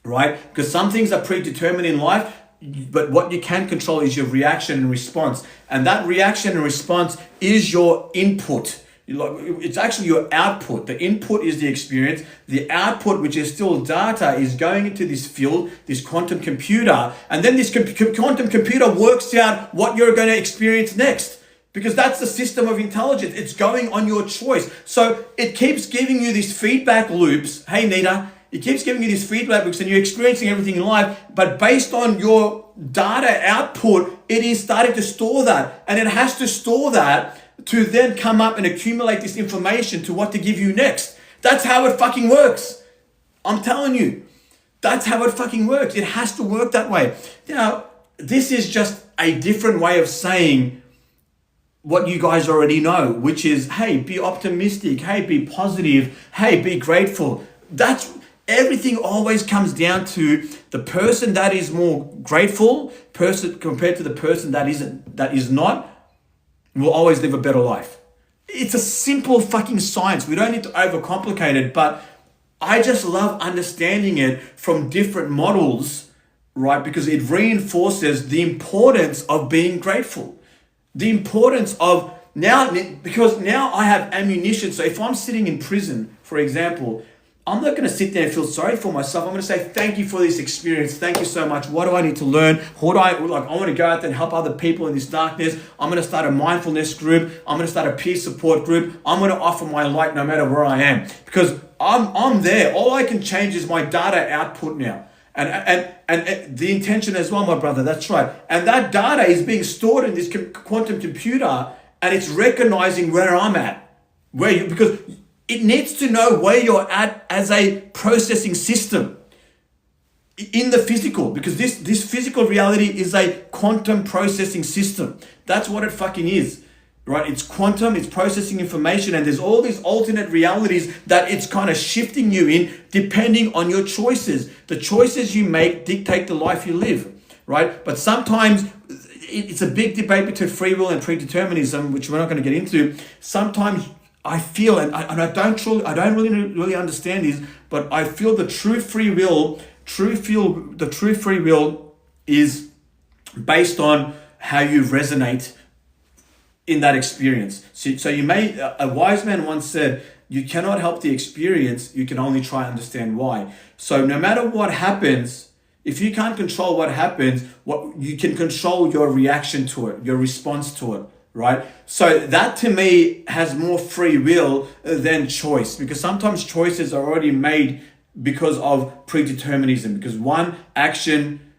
right? Because some things are predetermined in life, but what you can control is your reaction and response. And that reaction and response is your input. It's actually your output. The input is the experience. The output, which is still data, is going into this field, this quantum computer. And then this quantum computer works out what you're going to experience next. Because that's the system of intelligence. It's going on your choice. So it keeps giving you these feedback loops. Hey, Nita. It keeps giving you these feedback loops and you're experiencing everything in life, but based on your data output, it is starting to store that. And it has to store that to then come up and accumulate this information to what to give you next. That's how it fucking works. I'm telling you, that's how it fucking works. It has to work that way. Now, this is just a different way of saying what you guys already know, which is, hey, be optimistic. Hey, be positive. Hey, be grateful. Everything always comes down to the person that is more grateful compared to the person that is not, will always live a better life. It's a simple fucking science. We don't need to overcomplicate it, but I just love understanding it from different models, right? Because it reinforces the importance of being grateful. The importance of because now I have ammunition. So if I'm sitting in prison, for example, I'm not going to sit there and feel sorry for myself. I'm going to say, thank you for this experience. Thank you so much. What do I need to learn? What do I want to go out there and help other people in this darkness. I'm going to start a mindfulness group. I'm going to start a peer support group. I'm going to offer my light no matter where I am, because I'm there. All I can change is my data output now. And the intention as well, my brother, that's right. And that data is being stored in this quantum computer, and it's recognizing where I'm at, because it needs to know where you're at as a processing system in the physical, because this physical reality is a quantum processing system. That's what it fucking is, right? It's quantum, it's processing information, and there's all these alternate realities that it's kind of shifting you in depending on your choices. The choices you make dictate the life you live, right? But sometimes it's a big debate between free will and predeterminism, which we're not going to get into. Sometimes I feel, and I don't really understand this, but I feel the true free will is based on how you resonate in that experience. So a wise man once said, you cannot help the experience, you can only try to understand why. So no matter what happens, if you can't control what happens, you can control your reaction to it, your response to it. Right? So that to me has more free will than choice, because sometimes choices are already made because of predeterminism, because one action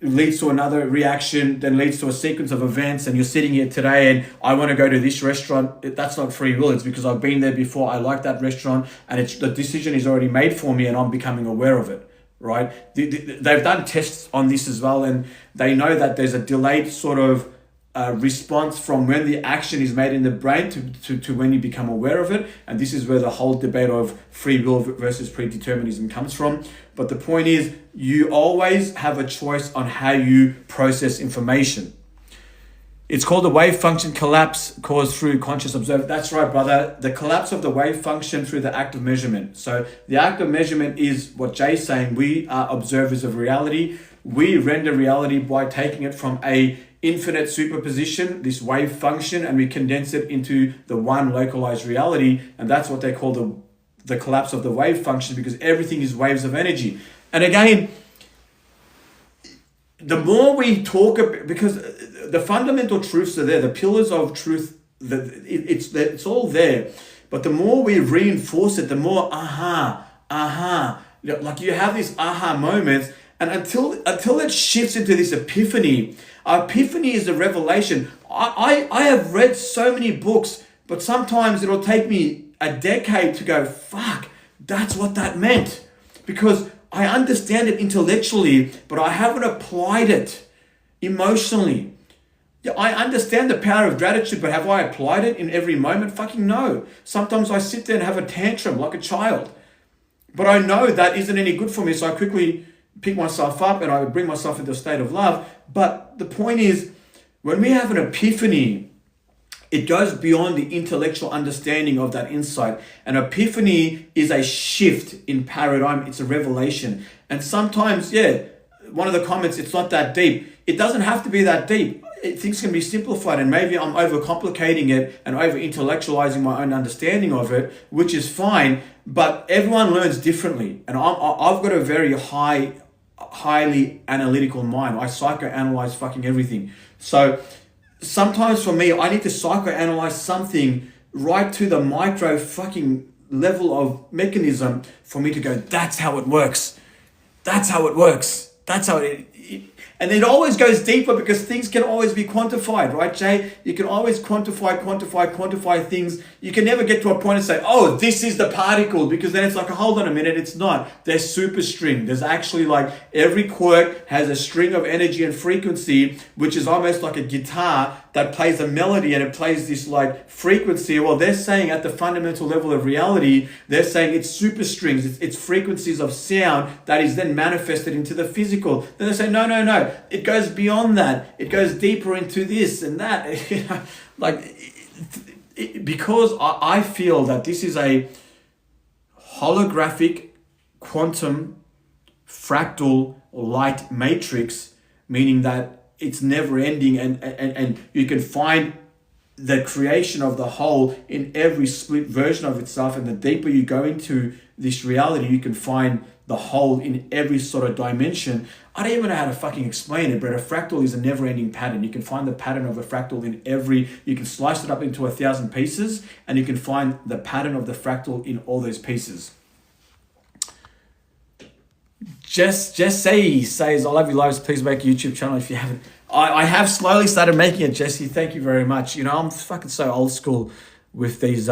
leads to another reaction, then leads to a sequence of events, and you're sitting here today and I want to go to this restaurant. That's not free will. It's because I've been there before. I like that restaurant, and the decision is already made for me and I'm becoming aware of it. Right? They've done tests on this as well, and they know that there's a delayed sort of response from when the action is made in the brain to when you become aware of it. And this is where the whole debate of free will versus predeterminism comes from. But the point is, you always have a choice on how you process information. It's called the wave function collapse caused through conscious observation. That's right, brother. The collapse of the wave function through the act of measurement. So the act of measurement is what Jay's saying. We are observers of reality. We render reality by taking it from a infinite superposition, this wave function, and we condense it into the one localized reality. And that's what they call the collapse of the wave function, because everything is waves of energy. And again, the more we talk about, because the fundamental truths are there, the pillars of truth, it's all there. But the more we reinforce it, the more like you have these aha moments. And until it shifts into this epiphany is a revelation. I have read so many books, but sometimes it'll take me a decade to go, fuck, that's what that meant. Because I understand it intellectually, but I haven't applied it emotionally. Yeah, I understand the power of gratitude, but have I applied it in every moment? Fucking no. Sometimes I sit there and have a tantrum like a child. But I know that isn't any good for me, so I quickly pick myself up and I bring myself into a state of love. But the point is, when we have an epiphany, it goes beyond the intellectual understanding of that insight. An epiphany is a shift in paradigm. It's a revelation. And sometimes, one of the comments, it's not that deep. It doesn't have to be that deep. Things can be simplified, and maybe I'm overcomplicating it and over-intellectualizing my own understanding of it, which is fine. But everyone learns differently. And I've got a very highly analytical mind. I psychoanalyze fucking everything. So sometimes for me, I need to psychoanalyze something right to the micro fucking level of mechanism for me to go, that's how it works. That's how it works. That's how it and it always goes deeper, because things can always be quantified, right, Jay? You can always quantify things. You can never get to a point and say, oh, this is the particle, because then it's like, hold on a minute, it's not. There's superstring. There's actually like every quirk has a string of energy and frequency, which is almost like a guitar that plays a melody and it plays this like frequency. Well, they're saying at the fundamental level of reality, they're saying it's superstrings, it's frequencies of sound that is then manifested into the physical. Then they say, no. It goes beyond that. It goes deeper into this and that. Because I feel that this is a holographic quantum fractal light matrix, meaning that it's never ending, and you can find the creation of the whole in every split version of itself. And the deeper you go into this reality, you can find the whole in every sort of dimension. I don't even know how to fucking explain it, but a fractal is a never-ending pattern. You can find the pattern of a fractal in every, you can slice it up into 1,000 pieces, and you can find the pattern of the fractal in all those pieces. Jesse says, I love you loads. Please make a YouTube channel if you haven't. I have slowly started making it, Jesse. Thank you very much. You know, I'm fucking so old school with these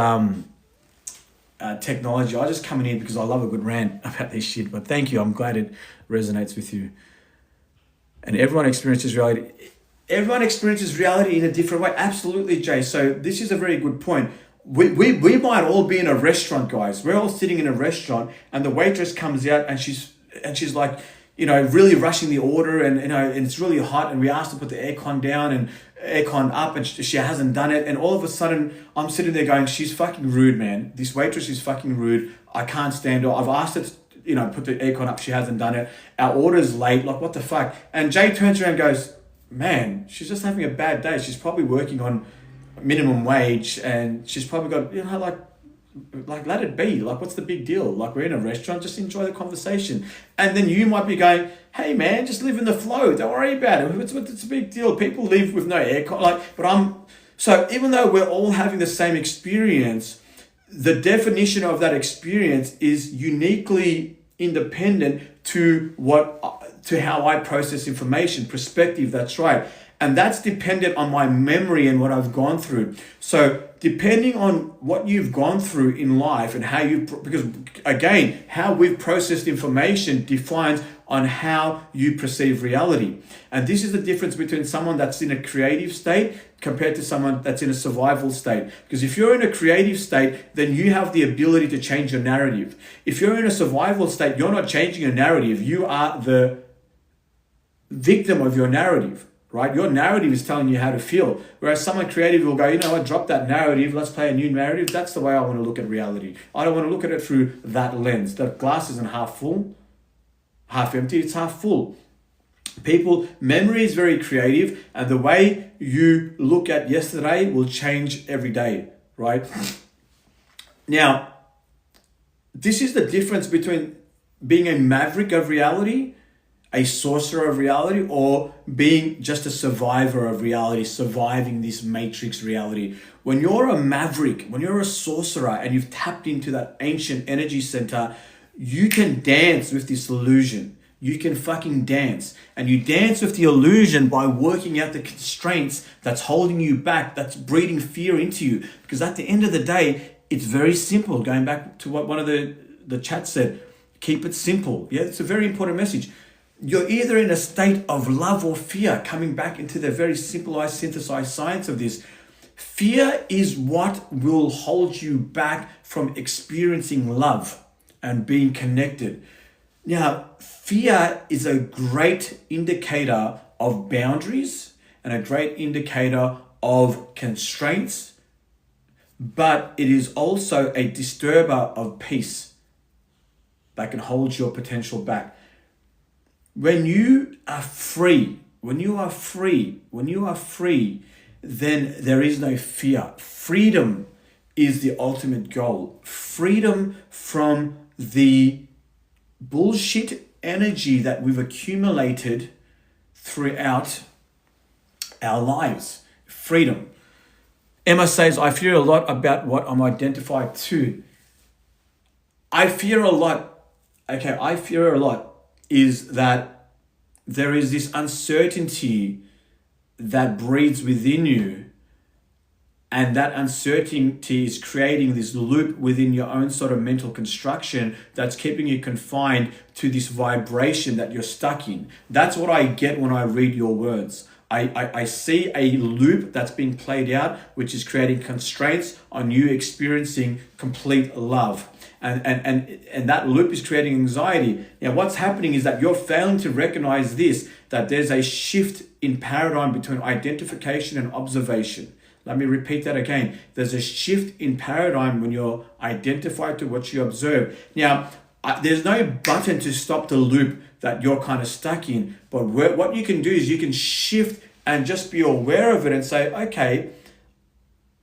technology. I just come in here because I love a good rant about this shit. But thank you. I'm glad it resonates with you. And everyone experiences reality. Everyone experiences reality in a different way. Absolutely, Jay. So this is a very good point. We might all be in a restaurant, guys. We're all sitting in a restaurant, and the waitress comes out, and she's like, you know, really rushing the order, and you know, and it's really hot, and we asked to put the aircon down and aircon up, and she hasn't done it, and all of a sudden I'm sitting there going, she's fucking rude, man. This waitress is fucking rude. I can't stand her. I've asked her to, you know, put the aircon up. She hasn't done it. Our order's late. Like, what the fuck? And Jay turns around and goes, man, she's just having a bad day. She's probably working on minimum wage, and she's probably got, you know, like let it be. Like, what's the big deal? Like, we're in a restaurant, just enjoy the conversation. And then you might be going, hey man, just live in the flow. Don't worry about it. It's a big deal. People live with no aircon. So even though we're all having the same experience, the definition of that experience is uniquely independent to how I process information, perspective, that's right. And that's dependent on my memory and what I've gone through. So depending on what you've gone through in life and because again, how we've processed information defines on how you perceive reality. And this is the difference between someone that's in a creative state compared to someone that's in a survival state. Because if you're in a creative state, then you have the ability to change your narrative. If you're in a survival state, you're not changing your narrative. You are the victim of your narrative. Right? Your narrative is telling you how to feel. Whereas someone creative will go, you know what, drop that narrative, let's play a new narrative. That's the way I want to look at reality. I don't want to look at it through that lens. The glass isn't half full, half empty, it's half full. Memory is very creative, and the way you look at yesterday will change every day, right? Now, this is the difference between being a maverick of reality, a sorcerer of reality, or being just a survivor of reality, surviving this matrix reality. When you're a maverick, when you're a sorcerer and you've tapped into that ancient energy center, you can dance with this illusion. You can fucking dance. And you dance with the illusion by working out the constraints that's holding you back, that's breeding fear into you. Because at the end of the day, it's very simple. Going back to what one of the chat said, keep it simple. Yeah, it's a very important message. You're either in a state of love or fear, coming back into the very simplified, synthesized science of this. Fear is what will hold you back from experiencing love and being connected. Now, fear is a great indicator of boundaries and a great indicator of constraints, but it is also a disturber of peace that can hold your potential back. When you are free, then there is no fear. Freedom is the ultimate goal. Freedom from the bullshit energy that we've accumulated throughout our lives. Freedom. Emma says, I fear a lot about what I'm identified to. I fear a lot is that there is this uncertainty that breeds within you, and that uncertainty is creating this loop within your own sort of mental construction that's keeping you confined to this vibration that you're stuck in. That's what I get when I read your words. I see a loop that's being played out, which is creating constraints on you experiencing complete love. And that loop is creating anxiety. Now, what's happening is that you're failing to recognize this, that there's a shift in paradigm between identification and observation. Let me repeat that again. There's a shift in paradigm when you're identified to what you observe. Now, there's no button to stop the loop that you're kind of stuck in. But what you can do is you can shift and just be aware of it and say, okay,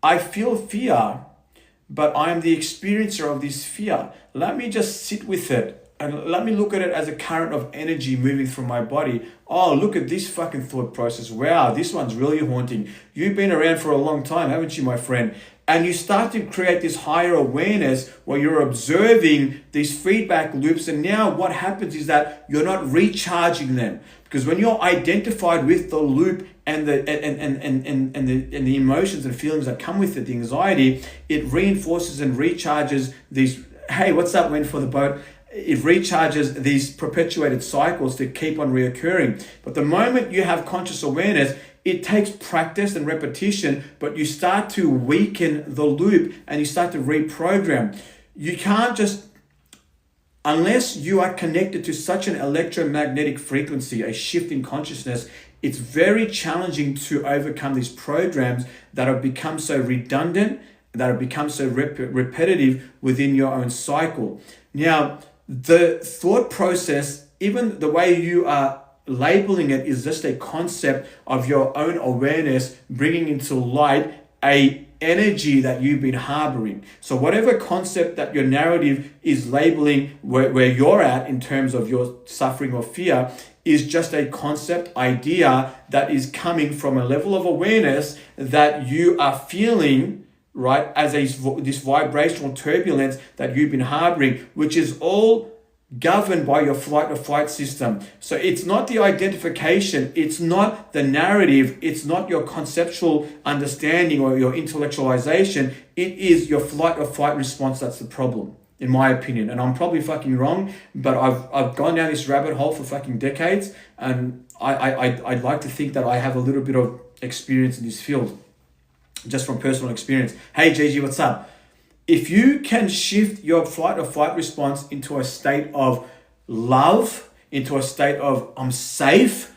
I feel fear, but I am the experiencer of this fear. Let me just sit with it and let me look at it as a current of energy moving through my body. Oh, look at this fucking thought process. Wow, this one's really haunting. You've been around for a long time, haven't you, my friend? And you start to create this higher awareness where you're observing these feedback loops. And now what happens is that you're not recharging them. Because when you're identified with the loop and the emotions and feelings that come with it, the anxiety, it reinforces and recharges these, hey, what's up, wind for the boat? It recharges these perpetuated cycles to keep on reoccurring. But the moment you have conscious awareness, it takes practice and repetition, but you start to weaken the loop and you start to reprogram. You can't just, unless you are connected to such an electromagnetic frequency, a shift in consciousness, it's very challenging to overcome these programs that have become so redundant, that have become so repetitive within your own cycle. Now, the thought process, even the way you are labeling it, is just a concept of your own awareness bringing into light a energy that you've been harboring. So whatever concept that your narrative is labeling where you're at in terms of your suffering or fear is just a concept idea that is coming from a level of awareness that you are feeling, right, as this vibrational turbulence that you've been harboring, which is all governed by your flight or fight system. So it's not the identification, it's not the narrative, it's not your conceptual understanding or your intellectualization, it is your flight or fight response that's the problem, in my opinion. And I'm probably fucking wrong, but I've gone down this rabbit hole for fucking decades, and I'd like to think that I have a little bit of experience in this field, just from personal experience. Hey JG, what's up? If you can shift your flight or fight response into a state of love, into a state of I'm safe,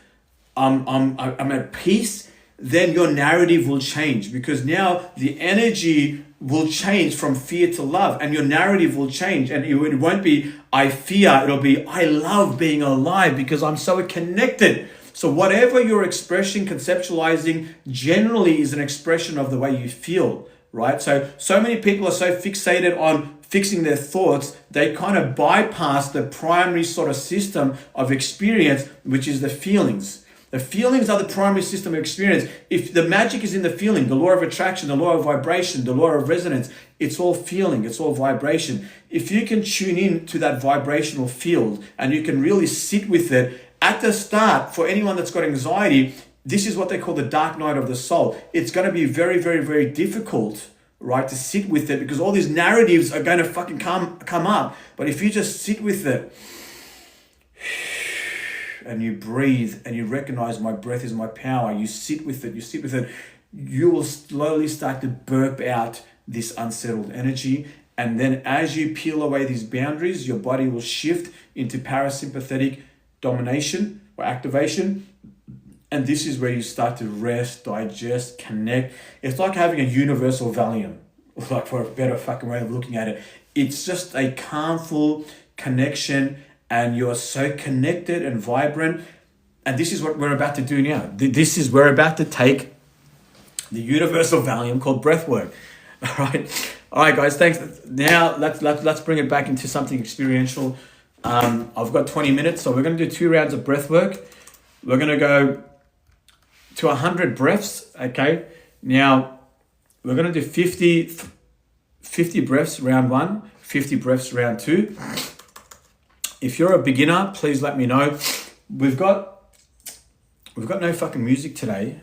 I'm at peace, then your narrative will change, because now the energy will change from fear to love, and your narrative will change, and it won't be I fear, it'll be I love being alive because I'm so connected. So whatever you're expressing, conceptualizing, generally is an expression of the way you feel. Right? So many people are so fixated on fixing their thoughts, they kind of bypass the primary sort of system of experience, which is the feelings. The feelings are the primary system of experience. If the magic is in the feeling, the law of attraction, the law of vibration, the law of resonance, it's all feeling, it's all vibration. If you can tune in to that vibrational field and you can really sit with it at the start, for anyone that's got anxiety, this is what they call the dark night of the soul. It's going to be very, very, very difficult, right, to sit with it, because all these narratives are going to fucking come up. But if you just sit with it and you breathe and you recognize my breath is my power, you sit with it, you will slowly start to burp out this unsettled energy. And then as you peel away these boundaries, your body will shift into parasympathetic domination or activation. And this is where you start to rest, digest, connect. It's like having a universal Valium, like, for a better fucking way of looking at it. It's just a calmful connection, and you're so connected and vibrant. And this is what we're about to do now. We're about to take the universal Valium called breath work. All right, guys, thanks. Now let's bring it back into something experiential. I've got 20 minutes, so we're going to do 2 rounds of breath work. We're going to go to 100 breaths, okay? Now, we're going to do 50 breaths round 1, 50 breaths round 2. If you're a beginner, please let me know. We've got no fucking music today,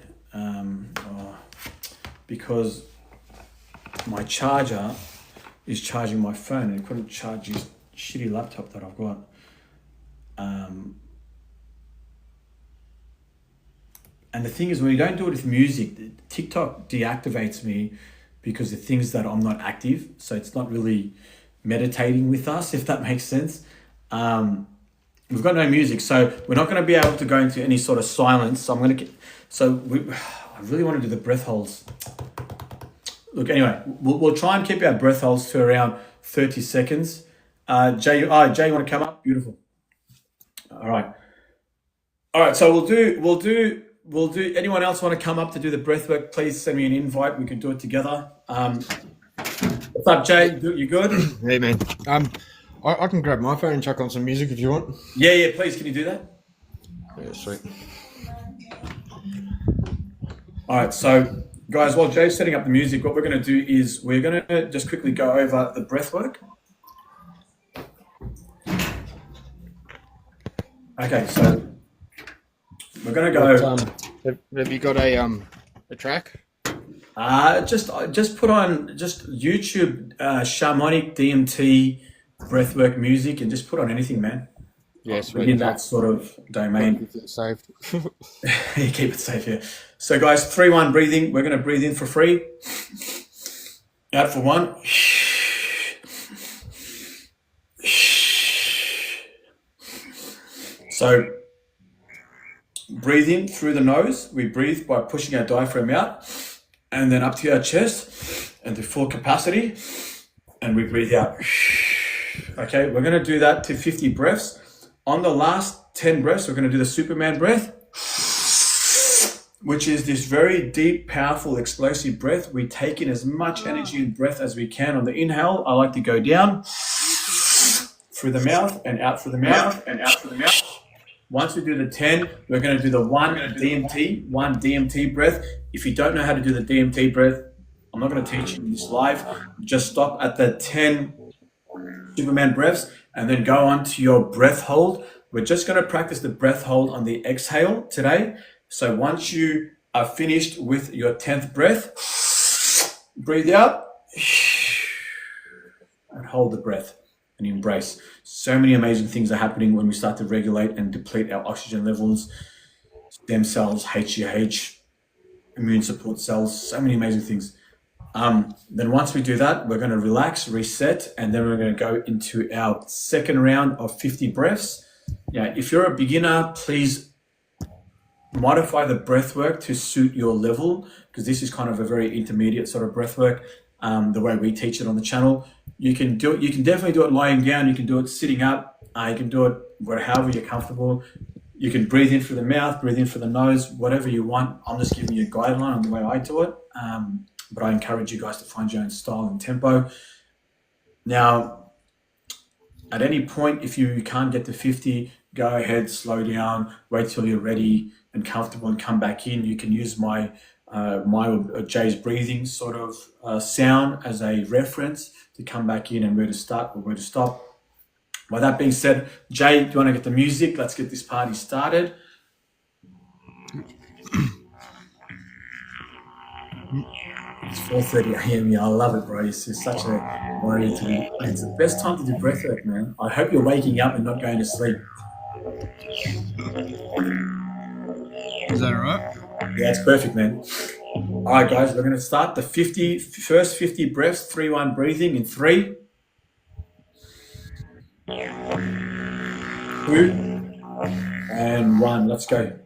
because my charger is charging my phone and it couldn't charge this shitty laptop that I've got. And the thing is, when you don't do it with music, TikTok deactivates me because it thinks that I'm not active. So it's not really meditating with us, if that makes sense. We've got no music, so we're not going to be able to go into any sort of silence. So I really want to do the breath holds. Look, anyway, we'll try and keep our breath holds to around 30 seconds. Jay, you want to come up? Beautiful. All right. So we'll do we'll do. Anyone else want to come up to do the breath work? Please send me an invite. We can do it together. What's up, Jay? You good? Hey, man. I can grab my phone and chuck on some music if you want. Yeah. Please, can you do that? Yeah, sweet. All right. So, guys, while Jay's setting up the music, what we're going to do is we're going to just quickly go over the breath work. Okay. So we're going to go. Have you got a track? Just put on just YouTube shamanic DMT breathwork music and just put on anything, man. Yeah, sweet. Within that sort of domain. Keep it saved. You keep it safe here. So, guys, 3-1 breathing. We're going to breathe in for 3. Out for 1. So, breathe in through the nose. We breathe by pushing our diaphragm out and then up to our chest and to full capacity. And we breathe out. Okay, we're going to do that to 50 breaths. On the last 10 breaths, we're going to do the Superman breath, which is this very deep, powerful, explosive breath. We take in as much energy and breath as we can. On the inhale, I like to go down through the mouth and out through the mouth and out through the mouth. Once we do the 10, we're going to do the one DMT breath. If you don't know how to do the DMT breath, I'm not going to teach you this live. Just stop at the 10 Superman breaths and then go on to your breath hold. We're just going to practice the breath hold on the exhale today. So once you are finished with your 10th breath, breathe out and hold the breath and embrace. So many amazing things are happening when we start to regulate and deplete our oxygen levels, stem cells, HGH, immune support cells, so many amazing things. Then once we do that, we're going to relax, reset, and then we're going to go into our second round of 50 breaths. Yeah, if you're a beginner, please modify the breath work to suit your level, because this is kind of a very intermediate sort of breath work, the way we teach it on the channel. You can do it. You can definitely do it lying down. You can do it sitting up. You can do it however you're comfortable. You can breathe in through the mouth, breathe in through the nose, whatever you want. I'm just giving you a guideline on the way I do it. But I encourage you guys to find your own style and tempo. Now, at any point, if you can't get to 50, go ahead, slow down, wait till you're ready and comfortable and come back in. You can use my Jay's breathing sort of sound as a reference to come back in and where to start or where to stop. By that being said, Jay, do you want to get the music? Let's get this party started. It's 4:30 a.m. Yeah, I love it, bro. It's just such a warrior to me. It's the best time to do breathwork, man. I hope you're waking up and not going to sleep. Is that all right? Yeah, it's perfect, man. All right, guys, we're going to start the first 50 breaths, 3-1 breathing in 3, 2, and 1. Let's go.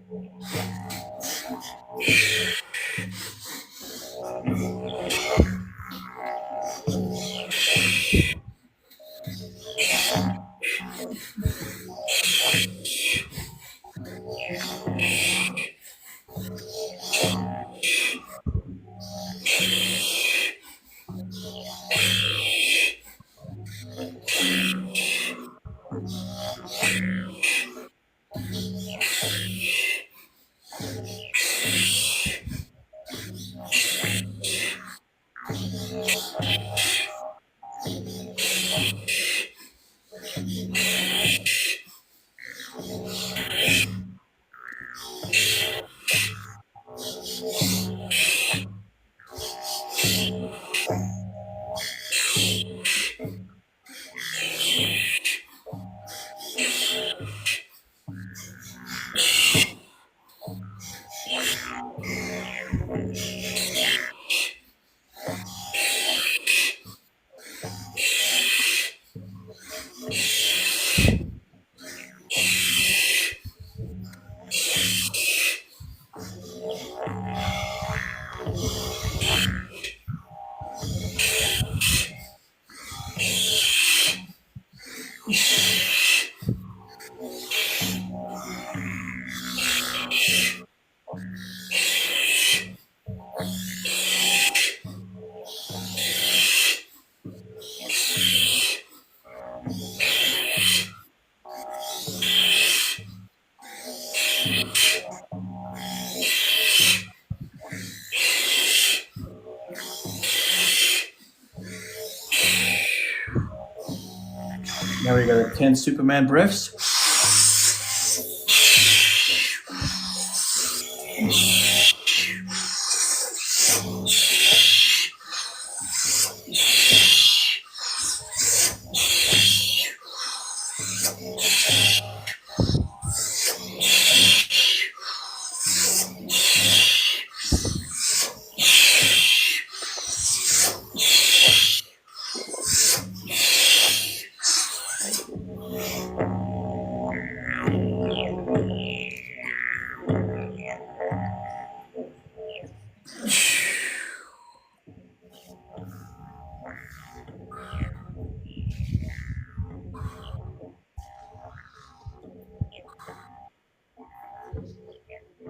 Now we got 10 Superman breaths.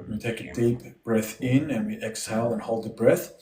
We take a deep breath in and we exhale and hold the breath.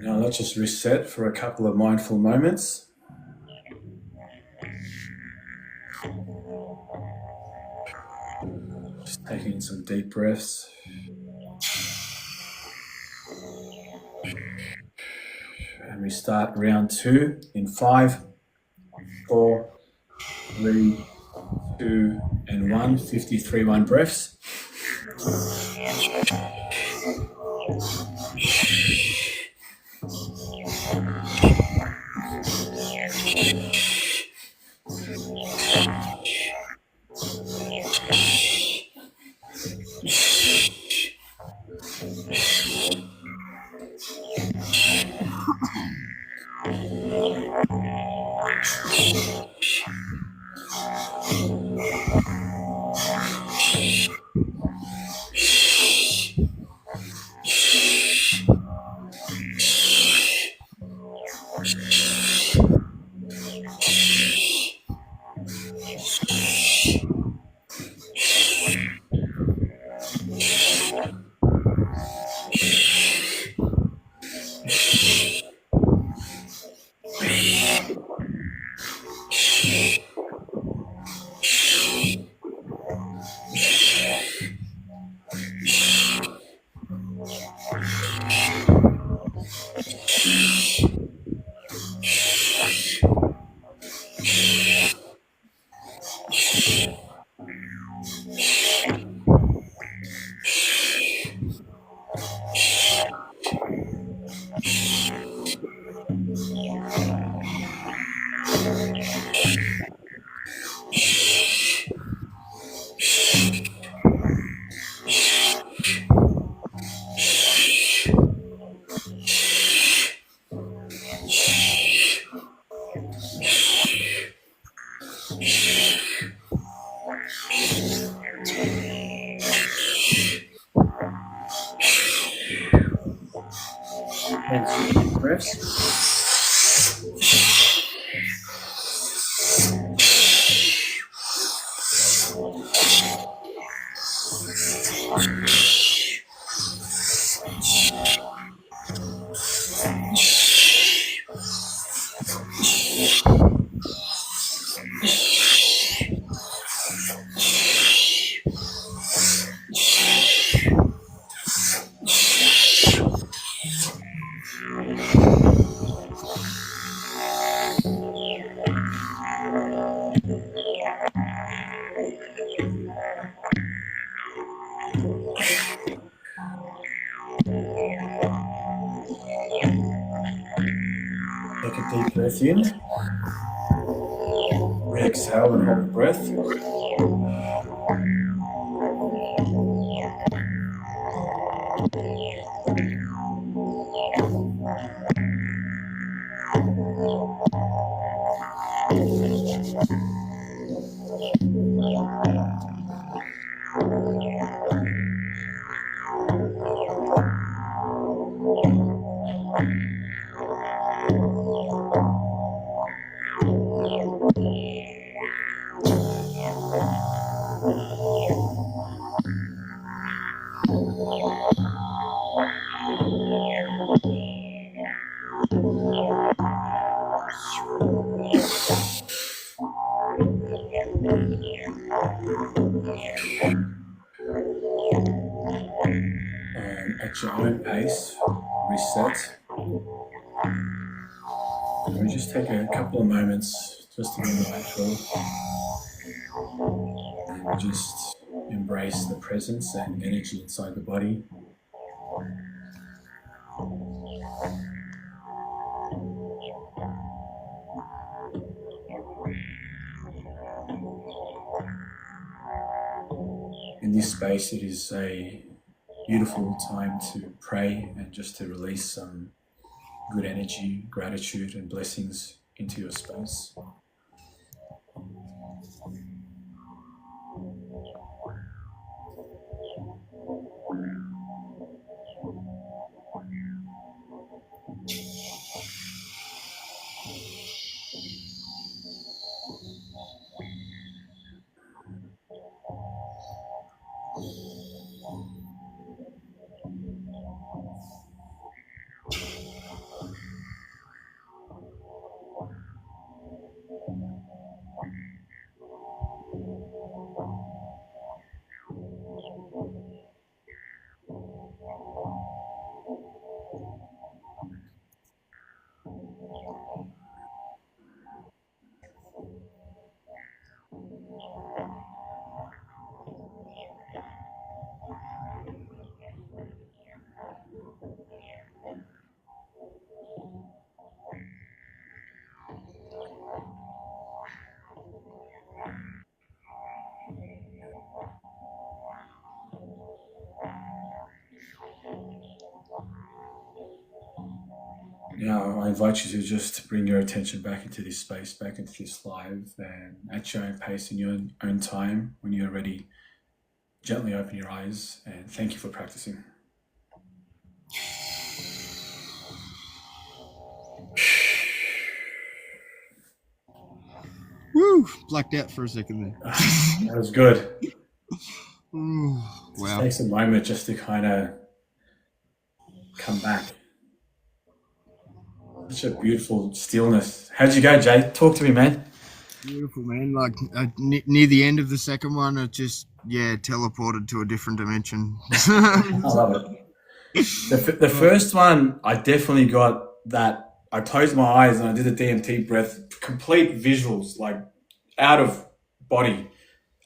Now let's just reset for a couple of mindful moments. Just taking in some deep breaths. And we start round 2 in 5, 4, 3, 2, and 1. 53 breaths. And some deep breaths. Take a deep breath in. Exhale and hold the breath. And at your own pace, reset. And we just take a couple of moments just to be mindful and just embrace the presence and energy inside the body. In this space, it is a beautiful time to pray and just to release some good energy, gratitude, and blessings into your space. Now, I invite you to just bring your attention back into this space, back into this live, and at your own pace, in your own time, when you're ready, gently open your eyes, and thank you for practicing. Woo! Blacked out for a second there. That was good. Ooh, It wow. takes a moment just to kind of come back. Such a beautiful stillness. How'd you go, Jay? Talk to me, man. Beautiful, man. Like near the end of the second one, it just teleported to a different dimension. I love it. The first one, I definitely got that. I closed my eyes and I did the DMT breath, complete visuals, like out of body.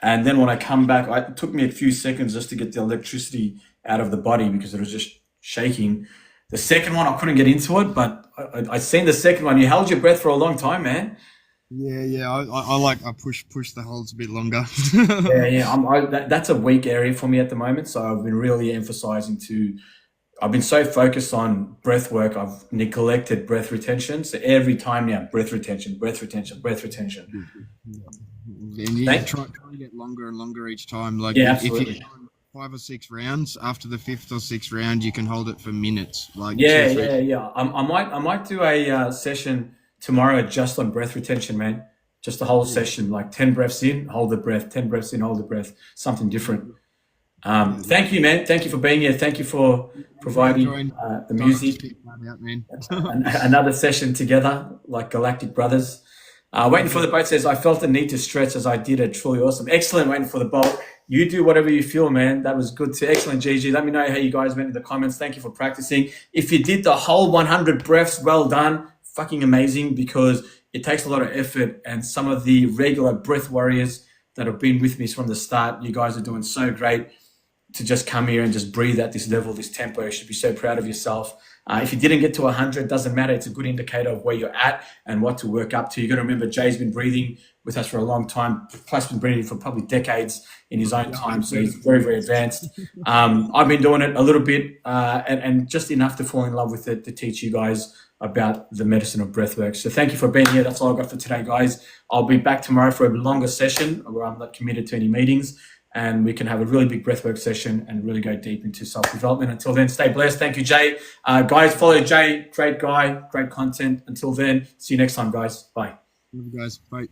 And then when I come back, it took me a few seconds just to get the electricity out of the body because it was just shaking. The second one, I couldn't get into it, but I seen the second one. You held your breath for a long time, man. Yeah. I push the holds a bit longer. Yeah. That's a weak area for me at the moment. So I've been really emphasizing I've been so focused on breath work, I've neglected breath retention. So every time now, breath retention. And you try to get longer and longer each time. Like if you 5 or 6 rounds, after the 5th or 6th round, you can hold it for minutes. Like I might do a session tomorrow just on breath retention, man. Just a whole session, like 10 breaths in, hold the breath, 10 breaths in, hold the breath, something different. Thank you, man. Thank you for being here. Thank you for providing the music. Another session together, like Galactic Brothers. Waiting for the boat says, I felt the need to stretch as I did it. Truly awesome. Excellent. Waiting for the boat. You do whatever you feel, man. That was good too. Excellent, Gigi. Let me know how you guys went in the comments. Thank you for practicing. If you did the whole 100 breaths, well done. Fucking amazing, because it takes a lot of effort, and some of the regular breath warriors that have been with me from the start, you guys are doing so great. to just come here and just breathe at this level, this tempo. You should be so proud of yourself. If you didn't get to 100, doesn't matter. It's a good indicator of where you're at and what to work up to. You got to remember, Jay's been breathing with us for a long time. Plus, been breathing for probably decades in his own time. So he's very, very advanced. I've been doing it a little bit and just enough to fall in love with it to teach you guys about the medicine of breathwork. So thank you for being here. That's all I've got for today, guys. I'll be back tomorrow for a longer session where I'm not committed to any meetings, and we can have a really big breathwork session and really go deep into self-development. Until then, stay blessed. Thank you, Jay. Guys, follow Jay. Great guy, great content. Until then, see you next time, guys. Bye. Love you guys. Bye.